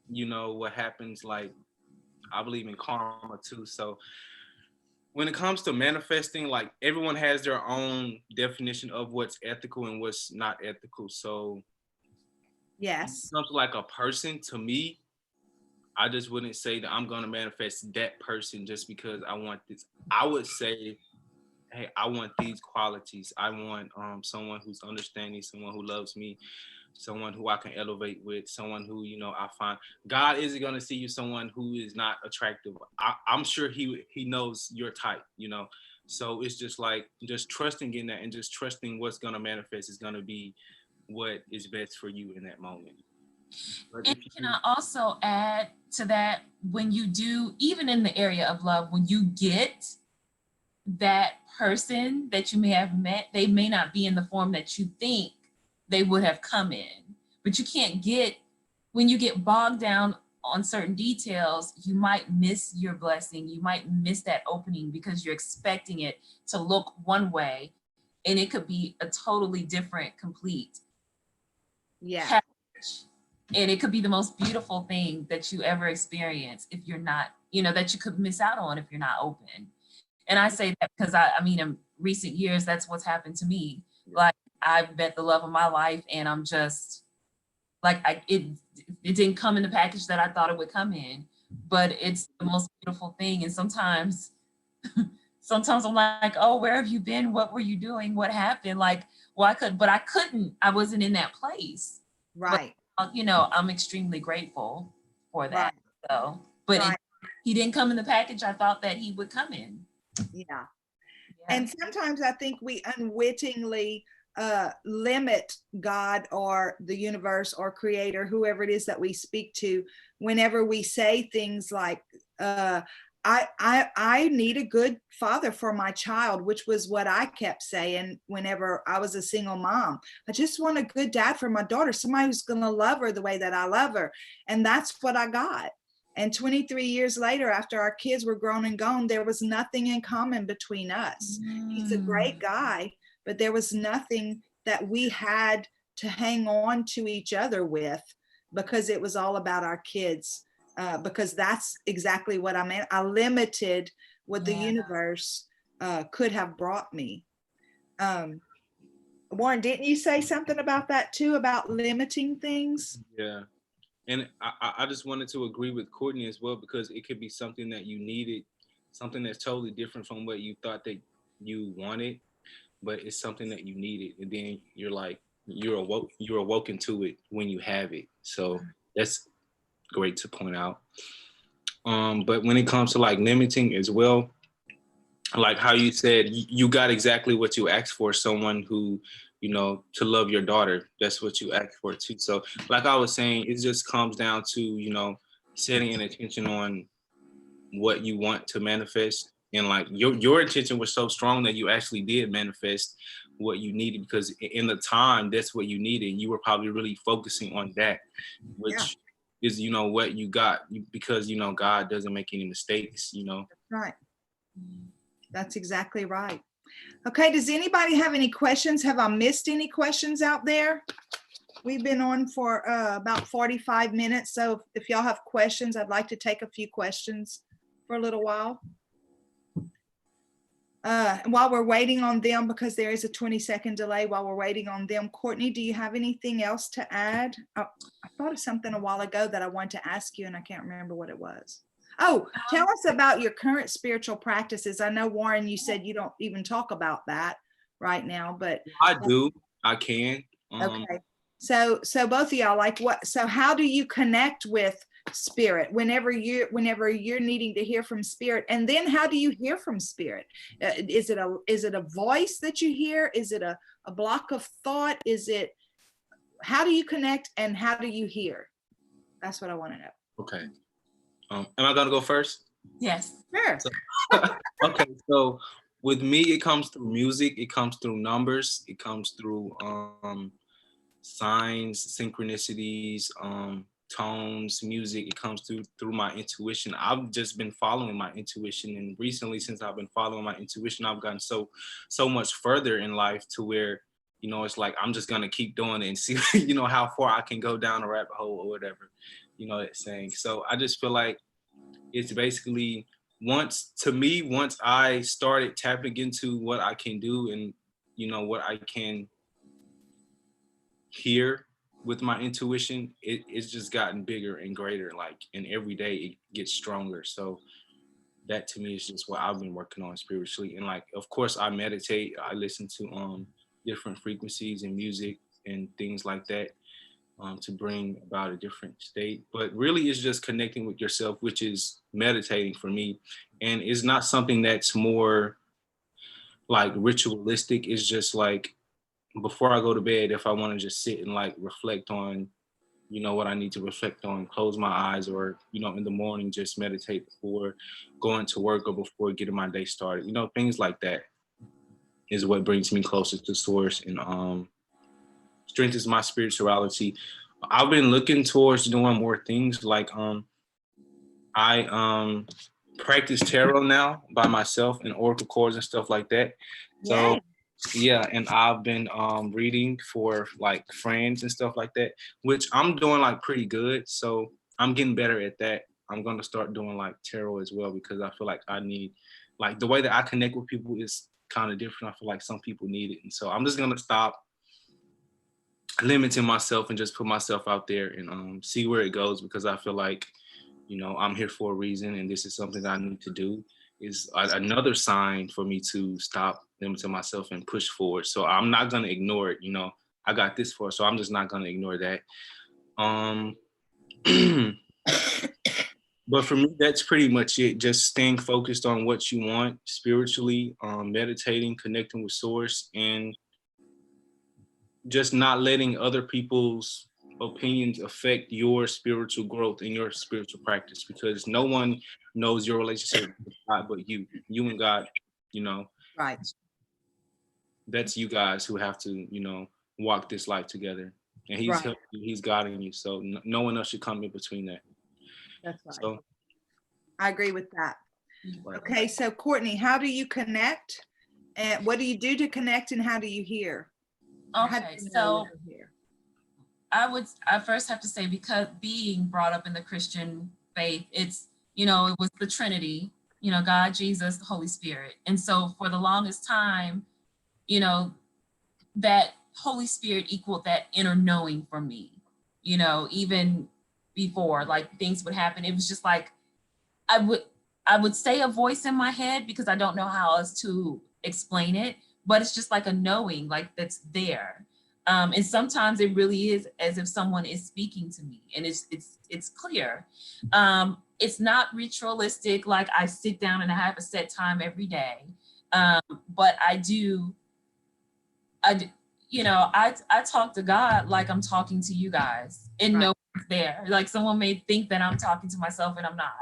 you know, what happens, like I believe in karma too. So when it comes to manifesting, like everyone has their own definition of what's ethical and what's not ethical. So when it Yes. comes to like a person, to me, I just wouldn't say that I'm gonna manifest that person just because I want this. I would say, hey, I want these qualities. I want someone who's understanding, someone who loves me, someone who I can elevate with, someone who, you know, I find God isn't gonna see you someone who is not attractive. I'm sure he knows your type, you know. So it's just like just trusting in that and just trusting what's gonna manifest is gonna be what is best for you in that moment. But And if can you I also add to that, when you do, even in the area of love, when you get that person that you may have met, they may not be in the form that you think they would have come in. But you can't get, when you get bogged down on certain details, you might miss your blessing. You might miss that opening because you're expecting it to look one way and it could be a totally different, complete Yeah. package. And it could be the most beautiful thing that you ever experience if you're not, you know, that you could miss out on if you're not open. And I say that because I mean, in recent years, that's what's happened to me. Like I've met the love of my life and I'm just like, it didn't come in the package that I thought it would come in, but it's the most beautiful thing. And sometimes I'm like, oh, where have you been? What were you doing? What happened? Like, well, I couldn't, I wasn't in that place. But, Right. you know, I'm extremely grateful for Right. that. So, but Right. he didn't come in the package I thought that he would come in. Yeah. Yeah. And sometimes I think we unwittingly limit God or the universe or creator, whoever it is that we speak to, whenever we say things like, I need a good father for my child, which was what I kept saying whenever I was a single mom. I just want a good dad for my daughter, somebody who's going to love her the way that I love her. And that's what I got. And 23 years later, after our kids were grown and gone, there was nothing in common between us. He's a great guy, but there was nothing that we had to hang on to each other with because it was all about our kids. Because that's exactly what I meant. I limited what the universe could have brought me. Warren, didn't you say something about that too, about limiting things? yeah. And I just wanted to agree with Courtney as well because it could be something that you needed, something that's totally different from what you thought that you wanted, but it's something that you needed, and then you're like you're awoken to it when you have it. So that's great to point out. But when it comes to like limiting as well, like how you said, you got exactly what you asked for, someone who, you know, to love your daughter. That's what you asked for too. So like I was saying, it just comes down to, you know, setting an intention on what you want to manifest. And like your intention was so strong that you actually did manifest what you needed because in the time that's what you needed. You were probably really focusing on that, Yeah, which is, you know, what you got because, you know, God doesn't make any mistakes, you know. right. That's exactly right. Okay, does anybody have any questions? Have I missed any questions out there? We've been on for about 45 minutes. So if y'all have questions, I'd like to take a few questions for a little while. While we're waiting on them, because there is a 20-second delay while we're waiting on them, Courtney, do you have anything else to add? I thought of something a while ago that I wanted to ask you and I can't remember what it was. Oh, tell us about your current spiritual practices. I know, Warren, you said you don't even talk about that right now, but I do. I can. okay. So both of y'all, like what, so how do you connect with spirit whenever you're needing to hear from spirit? And then how do you hear from spirit? Is it a voice that you hear? Is it a block of thought? How do you connect and how do you hear? That's what I want to know. Okay. Am I gonna go first? Yes. Sure. Okay, so with me, it comes through music, it comes through numbers, it comes through signs, synchronicities, tones, music. It comes through my intuition. I've just been following my intuition, and recently, since I've been following my intuition, I've gotten so much further in life to where, you know, it's like I'm just gonna keep doing it and see, you know, how far I can go down a rabbit hole or whatever, you know, that saying. So I just feel like it's basically once I started tapping into what I can do and, you know, what I can hear with my intuition, it's just gotten bigger and greater, like, and every day it gets stronger. So that to me is just what I've been working on spiritually. And like, of course I meditate, I listen to different frequencies and music and things like that, to bring about a different state. But really it's just connecting with yourself, which is meditating for me. And it's not something that's more like ritualistic. It's just like before I go to bed, if I want to just sit and like reflect on, you know, what I need to reflect on, close my eyes, or, you know, in the morning, just meditate before going to work or before getting my day started, you know, things like that is what brings me closer to source and strengthens my spirituality. I've been looking towards doing more things like I practice tarot now by myself and oracle cards and stuff like that. So Yay. yeah, and I've been reading for like friends and stuff like that, which I'm doing like pretty good. So I'm getting better at that. I'm gonna start doing like tarot as well because I feel like I need, like, the way that I connect with people is kind of different. I feel like some people need it, and so I'm just gonna stop limiting myself and just put myself out there and see where it goes, because I feel like, you know, I'm here for a reason, and this is something that I need to do. Is another sign for me to stop limiting myself and push forward. So I'm not gonna ignore it. You know, I got this for, so I'm just not gonna ignore that. Um, but for me, that's pretty much it. Just staying focused on what you want spiritually, meditating, connecting with source, and just not letting other people's opinions affect your spiritual growth and your spiritual practice, because no one knows your relationship with God but you and God. You know, Right. that's you guys who have to, you know, walk this life together, and he's Right. helping you, he's guiding you, so no one else should come in between that. That's right. So I agree with that. right. Okay, so Courtney, how do you connect? And what do you do to connect, and how do you hear? How do Okay, you know so when you hear? I first have to say, because being brought up in the Christian faith, it's, you know, it was the Trinity, you know, God, Jesus, the Holy Spirit. And so for the longest time, you know, that Holy Spirit equaled that inner knowing for me, you know, even before like things would happen. It was just like, I would say a voice in my head because I don't know how else to explain it, but it's just like a knowing, like that's there. And sometimes it really is as if someone is speaking to me, and it's clear. It's not ritualistic, like I sit down and I have a set time every day. But you know, I talk to God like I'm talking to you guys, and no one's there. Like someone may think that I'm talking to myself, and I'm not.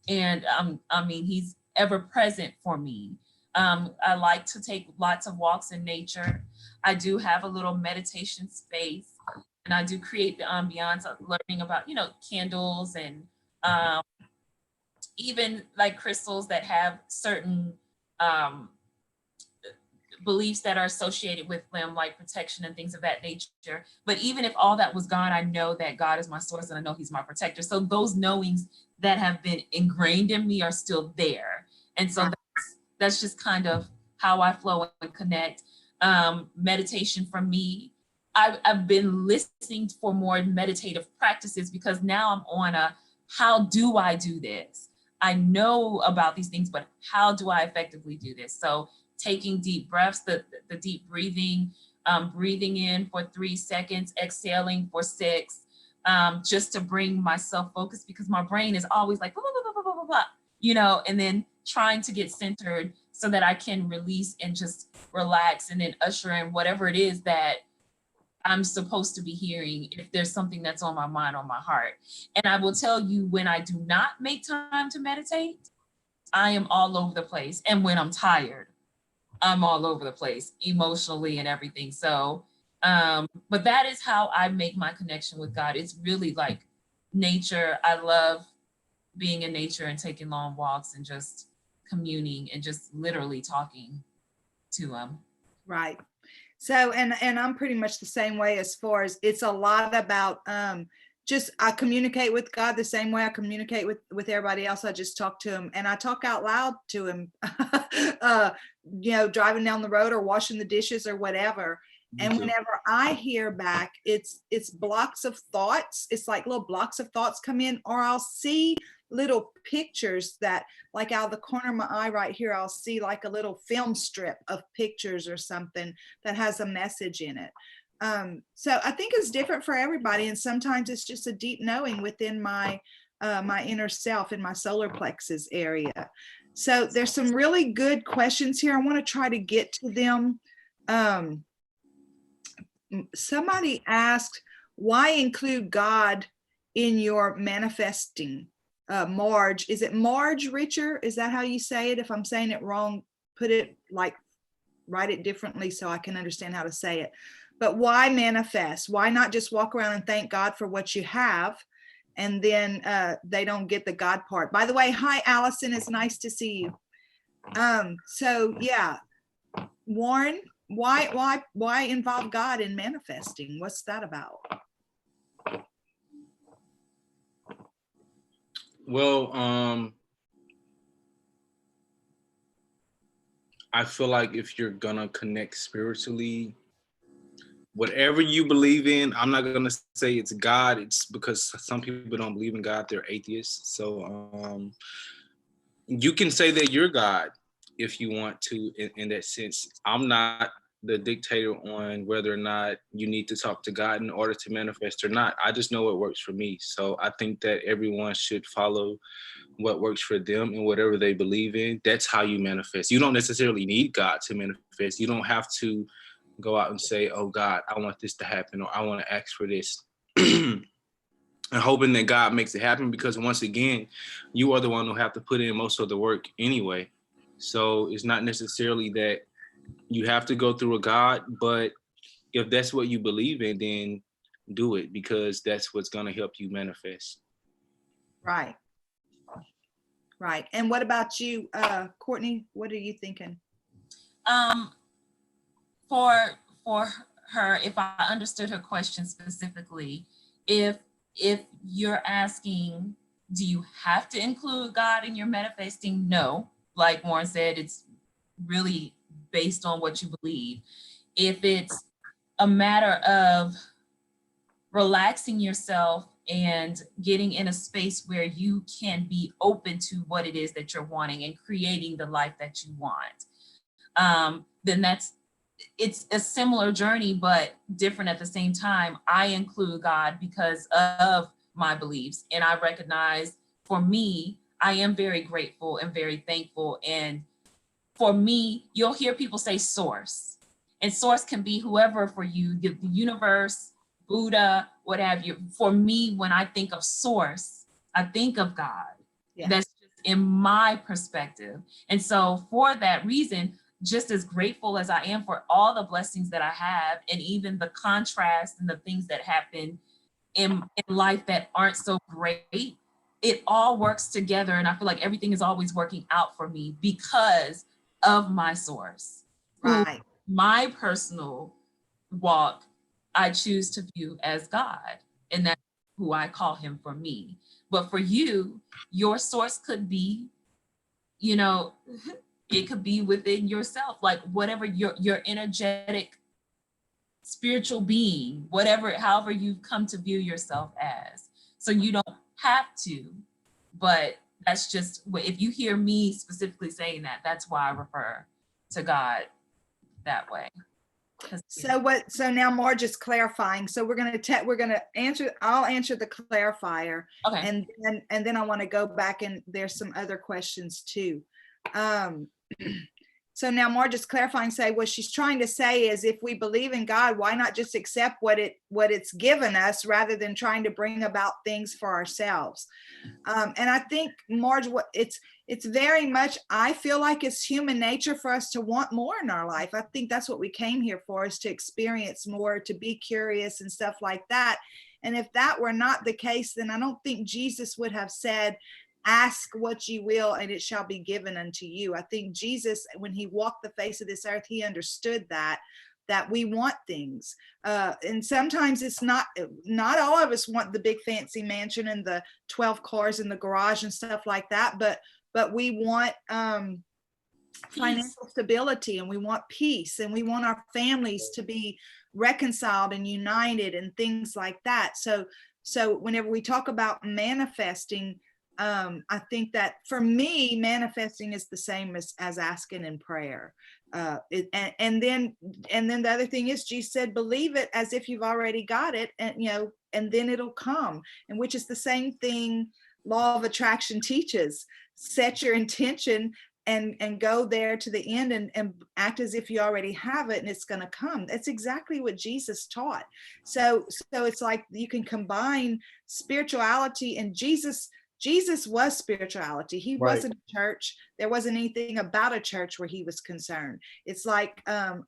And I mean, he's ever present for me. I like to take lots of walks in nature. I do have a little meditation space, and I do create the ambiance of learning about, you know, candles and um, even like crystals that have certain um, beliefs that are associated with them, like protection and things of that nature. But even if all that was gone, I know that God is my source and I know he's my protector. So those knowings that have been ingrained in me are still there. And so that's just kind of how I flow and connect. Meditation for me, I've been listening for more meditative practices because now I'm on a, how do I do this? I know about these things, but how do I effectively do this? So taking deep breaths, the deep breathing, breathing in for 3 seconds, exhaling for 6, just to bring myself focused, because my brain is always like, blah, blah, blah, blah, blah, blah, you know, and then trying to get centered so that I can release and just relax and then usher in whatever it is that I'm supposed to be hearing, if there's something that's on my mind, on my heart. And I will tell you, when I do not make time to meditate, I am all over the place. And when I'm tired, I'm all over the place emotionally and everything. So, but that is how I make my connection with God. It's really like nature. I love being in nature and taking long walks and just communing and just literally talking to him. Right. So, and I'm pretty much the same way, as far as it's a lot about just I communicate with God the same way I communicate with everybody else. I just talk to him, and I talk out loud to him, driving down the road or washing the dishes or whatever. And whenever I hear back, it's blocks of thoughts. It's like little blocks of thoughts come in, or I'll see little pictures that, like, out of the corner of my eye right here, I'll see like a little film strip of pictures or something that has a message in it. So I think it's different for everybody, and sometimes it's just a deep knowing within my my inner self, in my solar plexus area. So there's some really good questions here. I want to try to get to them. Somebody asked, why include God in your manifesting? Marge, is it Marge Richer? Is that how you say it? If I'm saying it wrong, put it like, write it differently so I can understand how to say it. But why manifest? Why not just walk around and thank God for what you have? And then they don't get the God part. By the way, hi, Allison. It's nice to see you. So yeah, Warren, why involve God in manifesting? What's that about? Well, I feel like if you're gonna connect spiritually, whatever you believe in, I'm not gonna say it's God. It's because some people don't believe in God; they're atheists. So you can say that you're God if you want to. In that sense, I'm not the dictator on whether or not you need to talk to God in order to manifest or not. I just know what works for me. So I think that everyone should follow what works for them and whatever they believe in. That's how you manifest. You don't necessarily need God to manifest. You don't have to go out and say, oh God, I want this to happen, or I want to ask for this. And hoping that God makes it happen, because once again, you are the one who have to put in most of the work anyway. So it's not necessarily that you have to go through a God, but if that's what you believe in, then do it, because that's what's going to help you manifest. Right. Right. And what about you, Courtney? What are you thinking? For her, if I understood her question specifically, if you're asking, do you have to include God in your manifesting? No. Like Warren said, it's really based on what you believe. If it's a matter of relaxing yourself and getting in a space where you can be open to what it is that you're wanting and creating the life that you want, then it's a similar journey, but different at the same time. I include God because of my beliefs, and I recognize, for me, I am very grateful and very thankful. And for me, you'll hear people say source, and source can be whoever for you, the universe, Buddha, what have you. For me, when I think of source, I think of God. Yeah. That's just in my perspective. And so for that reason, just as grateful as I am for all the blessings that I have, and even the contrast and the things that happen in life that aren't so great, it all works together. And I feel like everything is always working out for me because of my source. Right. My personal walk, I choose to view as God, and that's who I call him for me. But for you, your source could be, it could be within yourself, like whatever your energetic spiritual being, however you've come to view yourself as. So you don't have to, but that's just, if you hear me specifically saying that, that's why I refer to God that way. So now Marge is clarifying. So we're going to answer, I'll answer the clarifier. Okay. And then I want to go back, and there's some other questions too. So now Marge is clarifying, say what she's trying to say is, if we believe in God, why not just accept what it's given us, rather than trying to bring about things for ourselves? And I think, Marge, it's very much, I feel like it's human nature for us to want more in our life. I think that's what we came here for, is to experience more, to be curious and stuff like that. And if that were not the case, then I don't think Jesus would have said, ask what you will and it shall be given unto you. I think Jesus, when he walked the face of this earth, he understood that we want things. And sometimes it's not all of us want the big fancy mansion and the 12 cars in the garage and stuff like that, but we want financial stability, and we want peace, and we want our families to be reconciled and united and things like that. So whenever we talk about manifesting, I think that for me, manifesting is the same as asking in prayer. And then the other thing is, Jesus said, believe it as if you've already got it, and and then it'll come. And which is the same thing law of attraction teaches. Set your intention and go there to the end and act as if you already have it, and it's going to come. That's exactly what Jesus taught. So it's like you can combine spirituality, and Jesus was spirituality. He wasn't a church. There wasn't anything about a church where he was concerned. It's like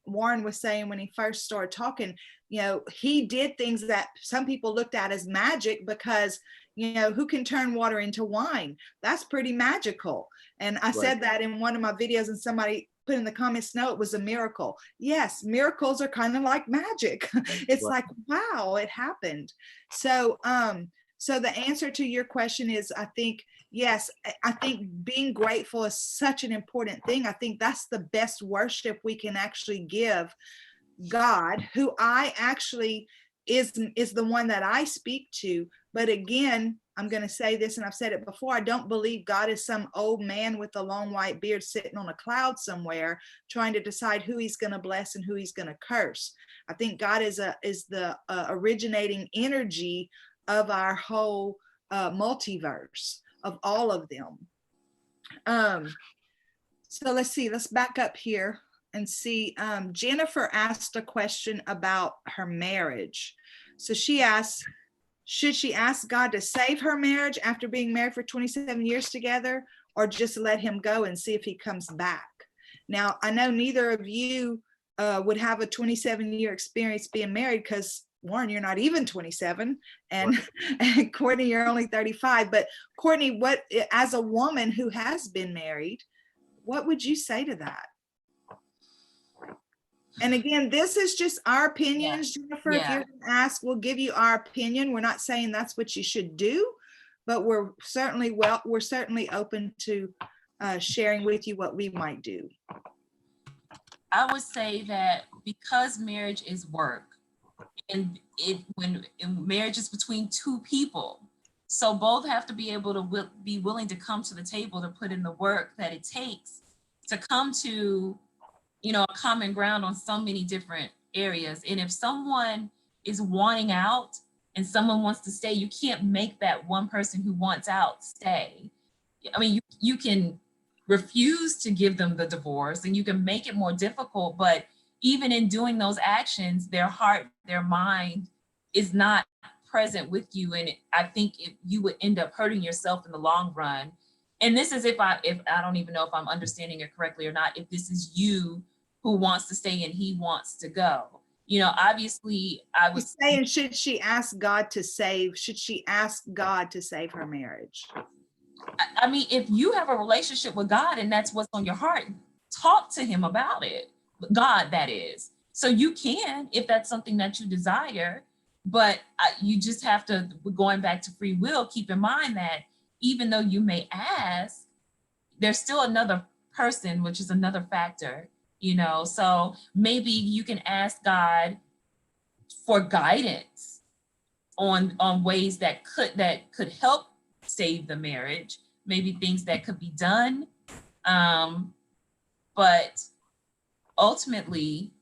Warren was saying when he first started talking, he did things that some people looked at as magic, because who can turn water into wine? That's pretty magical. And I said that in one of my videos, and somebody put in the comments, no, it was a miracle. Yes, miracles are kind of like magic. It's like, wow, it happened. So the answer to your question is, I think, yes, I think being grateful is such an important thing. I think that's the best worship we can actually give God, who I actually is the one that I speak to. But again, I'm going to say this, and I've said it before, I don't believe God is some old man with a long white beard sitting on a cloud somewhere trying to decide who he's going to bless and who he's going to curse. I think God is the originating energy of our whole multiverse, of all of them. So let's see, let's back up here and see. Jennifer asked a question about her marriage. So she asked, should she ask God to save her marriage after being married for 27 years together, or just let him go and see if he comes back? Now, I know neither of you would have a 27-year experience being married, because Warren, you're not even 27, and Courtney, you're only 35. But Courtney, what, as a woman who has been married, what would you say to that? And again, this is just our opinions, Jennifer. If you're going to ask, we'll give you our opinion. We're not saying that's what you should do, but we're certainly open to sharing with you what we might do. I would say that because marriage is work, and when marriage is between two people, so both have to be able to be willing to come to the table to put in the work that it takes to come to a common ground on so many different areas. And if someone is wanting out and someone wants to stay, you can't make that one person who wants out stay. I mean, you can refuse to give them the divorce, and you can make it more difficult, but even in doing those actions, their heart, their mind is not present with you. And I think you would end up hurting yourself in the long run. And this is if I don't even know if I'm understanding it correctly or not, if this is you who wants to stay and he wants to go. Obviously I was saying, should she ask God to save her marriage? I mean, if you have a relationship with God and that's what's on your heart, talk to him about it. God, that is. So you can, if that's something that you desire, but you just have to, going back to free will, keep in mind that even though you may ask, there's still another person, which is another factor. So maybe you can ask God for guidance on ways that could help save the marriage, maybe things that could be done. But ultimately,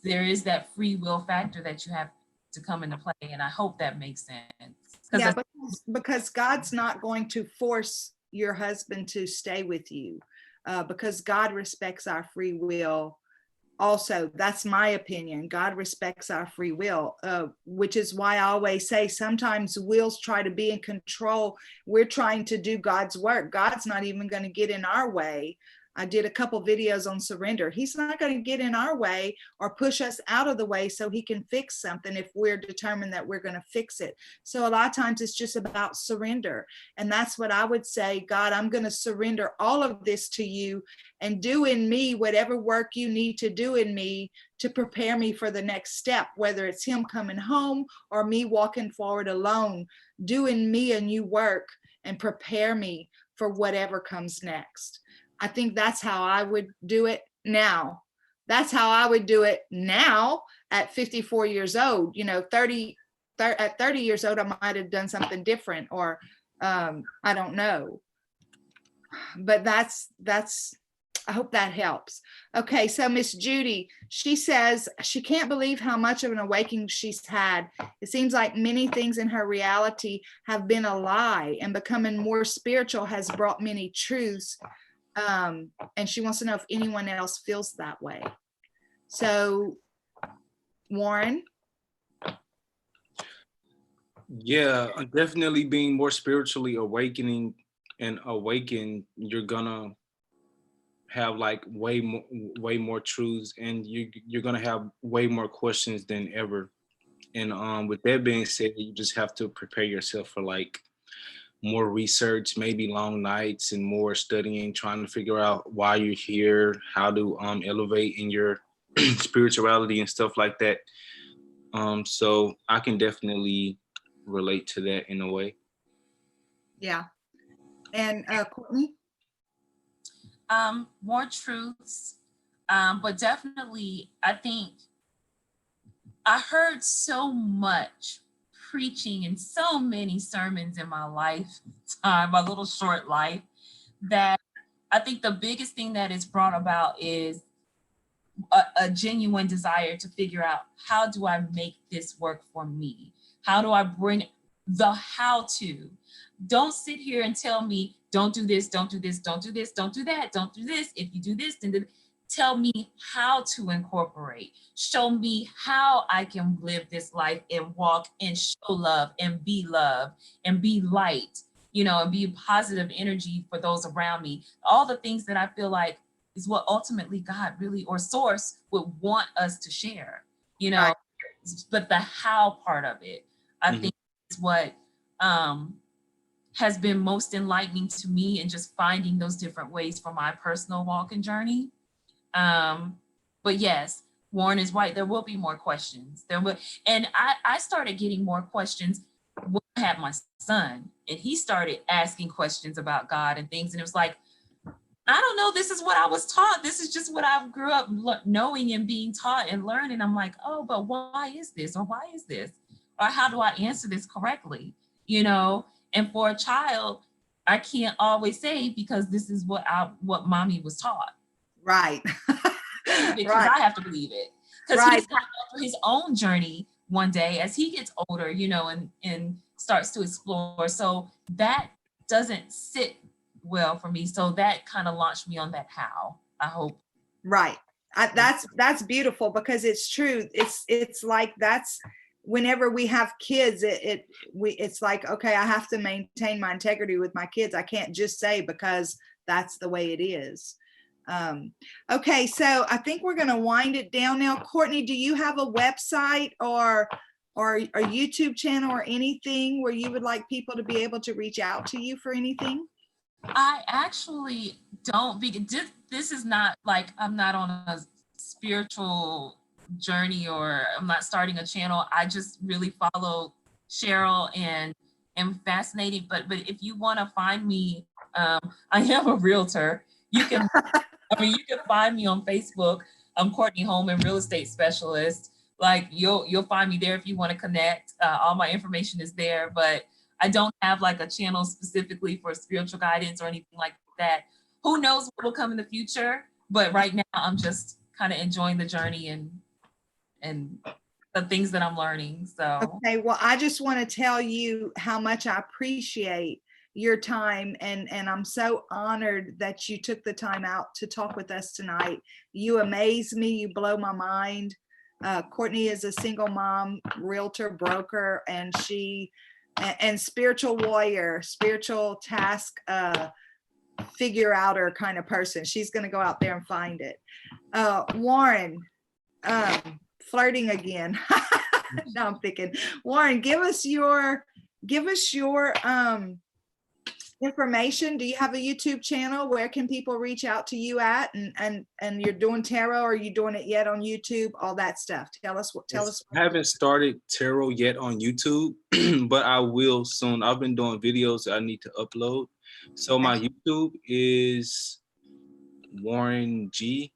there is that free will factor that you have to come into play. And I hope that makes sense. Yeah, because God's not going to force your husband to stay with you. Because God respects our free will. Also, that's my opinion. God respects our free will, which is why I always say sometimes wills try to be in control. We're trying to do God's work. God's not even going to get in our way. I did a couple videos on surrender. He's not going to get in our way or push us out of the way so he can fix something if we're determined that we're going to fix it. So a lot of times it's just about surrender. And that's what I would say, God, I'm going to surrender all of this to you and do in me whatever work you need to do in me to prepare me for the next step, whether it's him coming home or me walking forward alone. Do in me a new work and prepare me for whatever comes next. I think that's how I would do it now. That's how I would do it now at 54 years old. You know, at 30 years old, I might have done something different, or I don't know. But that's I hope that helps. Okay, so Miss Judy, she says she can't believe how much of an awakening she's had. It seems like many things in her reality have been a lie, and becoming more spiritual has brought many truths. And she wants to know if anyone else feels that way. So, Warren? Yeah, definitely being more spiritually awakened, you're gonna have like way more truths, and you're gonna have way more questions than ever. And with that being said, you just have to prepare yourself for like more research, maybe long nights and more studying, trying to figure out why you're here, how to elevate in your spirituality and stuff like that. So I can definitely relate to that in a way. Yeah. And Courtney? More truths, but definitely, I think I heard so much preaching and so many sermons in my lifetime, my little short life, that I think the biggest thing that is brought about is a genuine desire to figure out, how do I make this work for me? How do I bring the how to? Don't sit here and tell me, don't do this, don't do this, don't do this, don't do that, don't do this. If you do this, then tell me how to incorporate. Show me how I can live this life and walk and show love and be light, you know, and be positive energy for those around me. All the things that I feel like is what ultimately God really, or source, would want us to share, you know. Right. But the how part of it, I think, is what has been most enlightening to me, and just finding those different ways for my personal walk and journey. But yes, Warren is right. There will be more questions. And I started getting more questions when I had my son, and he started asking questions about God and things. And it was like, I don't know, this is what I was taught. This is just what I grew up knowing and being taught and learning. I'm like, oh, but why is this? Or why is this? Or how do I answer this correctly? You know, and for a child, I can't always say, because this is what mommy was taught. Right. Because right. I have to believe it. Because right. He's going to go through his own journey one day as he gets older, you know, and starts to explore. So that doesn't sit well for me. So that kind of launched me on that how, I hope. Right. That's beautiful, because it's true. It's like, that's whenever we have kids, it's like, okay, I have to maintain my integrity with my kids. I can't just say because that's the way it is. Okay, so I think we're going to wind it down now. Courtney, do you have a website or a YouTube channel or anything where you would like people to be able to reach out to you for anything? I actually don't. This is not like, I'm not on a spiritual journey, or I'm not starting a channel. I just really follow Cheryl and am fascinated. But if you want to find me, I am a realtor. You can, you can find me on Facebook. I'm Courtney Holman, real estate specialist. Like, you'll find me there if you want to connect. All my information is there, but I don't have like a channel specifically for spiritual guidance or anything like that. Who knows what will come in the future? But right now, I'm just kind of enjoying the journey and the things that I'm learning. So okay, well, I just want to tell you how much I appreciate your time, and I'm so honored that you took the time out to talk with us tonight. You amaze me. You blow my mind. Courtney is a single mom, realtor, broker, and spiritual warrior, spiritual task figure outer kind of person. She's going to go out there and find it. Warren, flirting again. No, I'm thinking, Warren, give us your information. Do you have a YouTube channel? Where can people reach out to you at? And you're doing tarot, or are you doing it yet on YouTube? All that stuff. Tell us. I haven't started tarot yet on YouTube, but I will soon. I've been doing videos that I need to upload. So my YouTube is Warren G.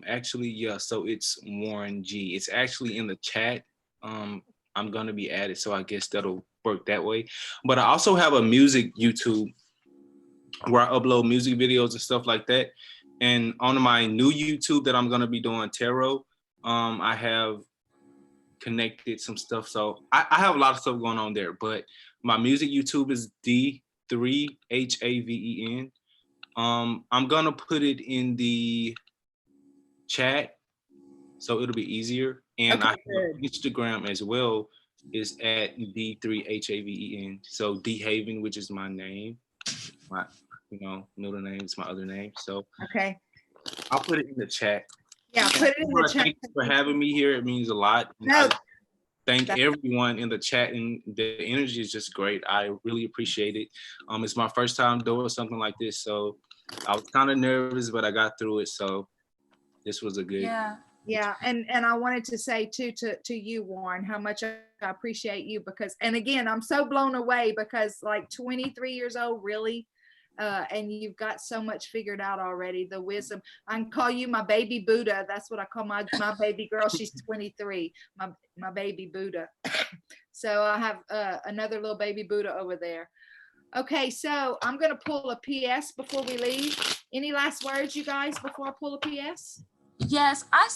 Actually, yeah. So it's Warren G. It's actually in the chat. I'm gonna be added, so I guess that'll work that way. But I also have a music YouTube where I upload music videos and stuff like that. And on my new YouTube that I'm gonna be doing tarot, I have connected some stuff. So I have a lot of stuff going on there. But my music YouTube is D3HAVEN. I'm gonna put it in the chat so it'll be easier. And I have Instagram as well, is at D3HAVEN. So D Haven, which is my name, my middle name is my other name. So okay, I'll put it in the chat. Yeah, put it in the chat. Thanks for having me here. It means a lot. No. Thank everyone in the chat, and the energy is just great. I really appreciate it. It's my first time doing something like this, so I was kind of nervous, but I got through it. So this was a good. Yeah, and I wanted to say too to you, Warren, how much I appreciate you, because, and again, I'm so blown away because like 23 years old, really, and you've got so much figured out already. The wisdom. I can call you my baby Buddha. That's what I call my baby girl. She's 23. My baby Buddha. So I have another little baby Buddha over there. Okay, so I'm gonna pull a PS before we leave. Any last words, you guys, before I pull a PS? Yes, I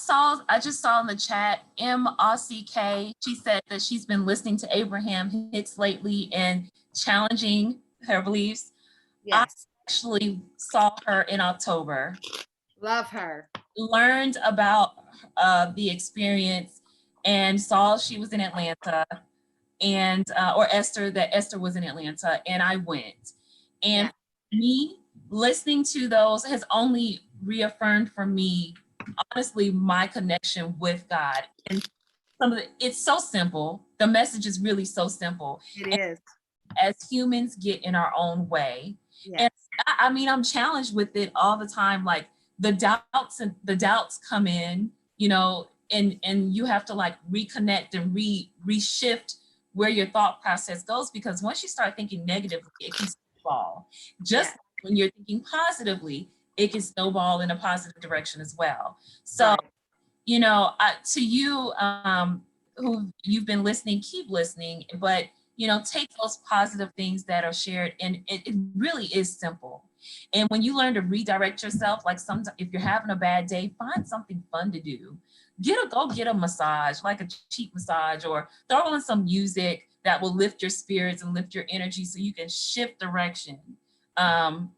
just saw in the chat, MRCK, she said that she's been listening to Abraham Hicks lately and challenging her beliefs. Yes. I actually saw her in October. Love her. Learned about the experience and saw she was in Atlanta, and or that Esther was in Atlanta, and I went. And me listening to those has only reaffirmed for me, honestly, my connection with God. And it's so simple. The message is really so simple. It is. As humans get in our own way. Yes. And I mean, I'm challenged with it all the time. Like the doubts come in, and you have to like reconnect and reshift where your thought process goes, because once you start thinking negatively, it can snowball. Just when you're thinking positively, it can snowball in a positive direction as well. So, to you who you've been listening, keep listening, but take those positive things that are shared, and it really is simple. And when you learn to redirect yourself, like sometimes if you're having a bad day, find something fun to do. Go get a massage, like a cheap massage, or throw in some music that will lift your spirits and lift your energy so you can shift direction.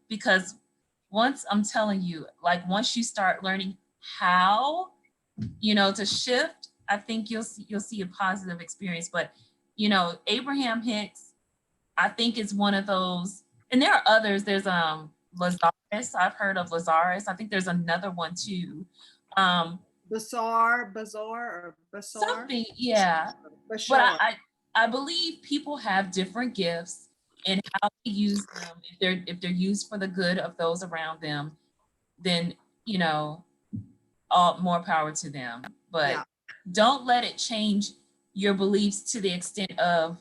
Because once you start learning how, to shift, I think you'll see a positive experience. But, Abraham Hicks, I think is one of those, and there are others. There's Lazarus. I've heard of Lazarus. I think there's another one too. Bazaar. Something, yeah. But I believe people have different gifts, and how to use them. If they're used for the good of those around them, then all more power to them. But don't let it change your beliefs to the extent of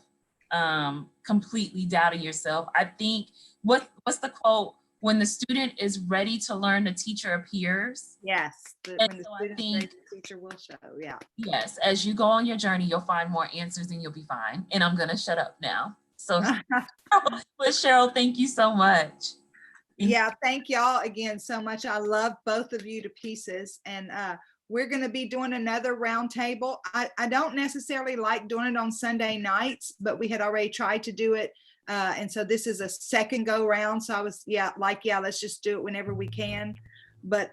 completely doubting yourself. I think what's the quote? When the student is ready to learn, the teacher appears. Yes. When the student is ready, the teacher will show. Yeah. Yes. As you go on your journey, you'll find more answers and you'll be fine. And I'm going to shut up now. So, but Cheryl, thank you so much. Thank y'all again so much. I love both of you to pieces. And we're going to be doing another roundtable. I don't necessarily like doing it on Sunday nights, but we had already tried to do it. And so this is a second go round. So I was, let's just do it whenever we can. But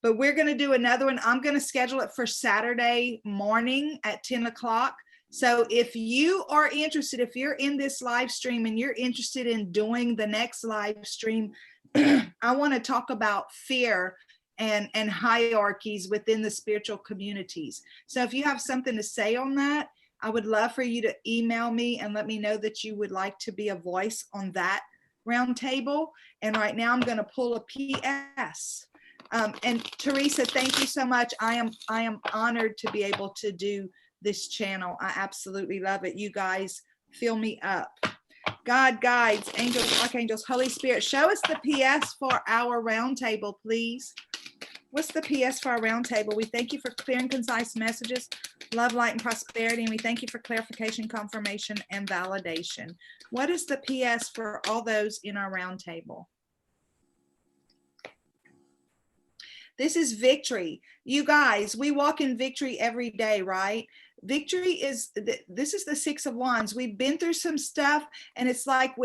we're going to do another one. I'm going to schedule it for Saturday morning at 10 o'clock. So if you are interested, if you're in this live stream and you're interested in doing the next live stream, I want to talk about fear and hierarchies within the spiritual communities. So if you have something to say on that, I would love for you to email me and let me know that you would like to be a voice on that roundtable. And right now I'm going to pull a PS. And Teresa, thank you so much. I am honored to be able to do this channel. I absolutely love it. You guys fill me up. God, guides, angels, archangels, Holy Spirit, show us the PS for our roundtable, please. What's the PS for our roundtable? We thank you for clear and concise messages, love, light, and prosperity. And we thank you for clarification, confirmation, and validation. What is the PS for all those in our roundtable? This is victory. You guys, we walk in victory every day, right? Victory is, this is the 6 of Wands. We've been through some stuff, and it's like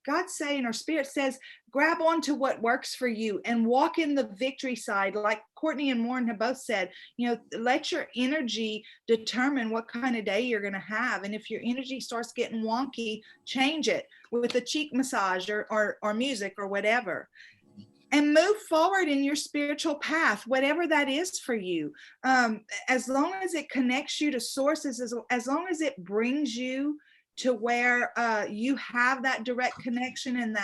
God's saying, or Spirit says, grab onto what works for you and walk in the victory side. Like Courtney and Warren have both said, you know, let your energy determine what kind of day you're going to have. And if your energy starts getting wonky, change it with a cheek massage or music or whatever. And move forward in your spiritual path, whatever that is for you. As long as it connects you to sources, as long as it brings you to where you have that direct connection and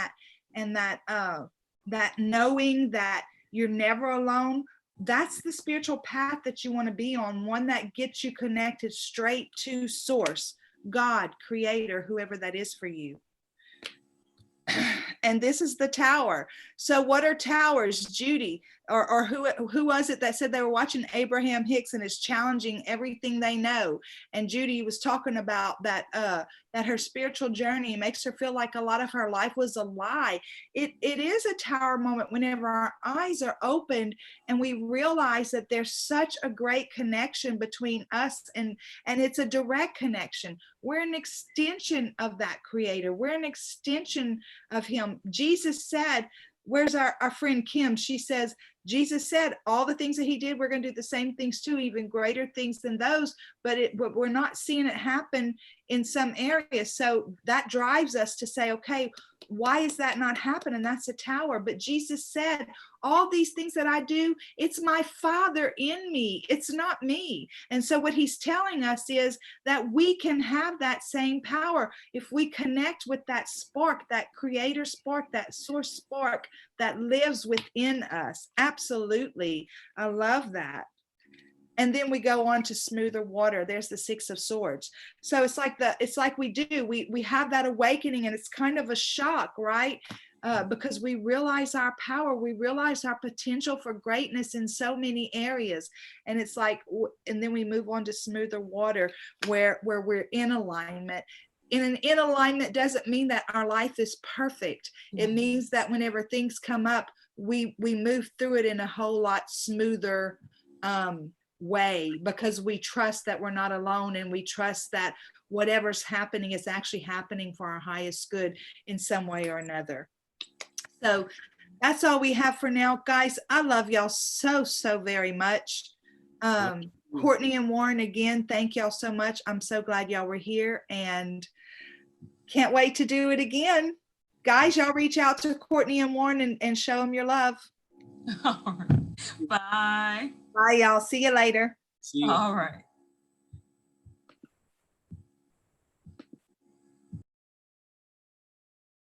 that knowing that you're never alone, that's the spiritual path that you want to be on, one that gets you connected straight to source, God, creator, whoever that is for you. And this is the tower. So what are towers? Judy, or who was it that said they were watching Abraham Hicks and is challenging everything they know? And Judy was talking about that her spiritual journey makes her feel like a lot of her life was a lie. It is a tower moment whenever our eyes are opened and we realize that there's such a great connection between us, and it's a direct connection. We're an extension of that creator. We're an extension of him. Jesus said, where's our friend Kim? She says, Jesus said all the things that he did, we're going to do the same things too, even greater things than those, but we're not seeing it happen in some areas. So that drives us to say, okay, why is that not happening? That's a tower. But Jesus said, all these things that I do, it's my Father in me. It's not me. And so what he's telling us is that we can have that same power if we connect with that spark, that creator spark, that source spark that lives within us. Absolutely. I love that. And then we go on to smoother water. There's the 6 of Swords. So it's like we have that awakening, and it's kind of a shock, right? Because we realize our power, we realize our potential for greatness in so many areas. And it's like, and then we move on to smoother water where we're in alignment. In alignment doesn't mean that our life is perfect. It means that whenever things come up, we move through it in a whole lot smoother way, because we trust that we're not alone, and we trust that whatever's happening is actually happening for our highest good in some way or another. So that's all we have for now, guys. I love y'all so very much. Courtney and Warren, again, thank y'all so much. I'm so glad y'all were here, and can't wait to do it again. Guys, y'all reach out to Courtney and Warren and show them your love. All right. Bye. Bye, y'all. See you later. See you. All right.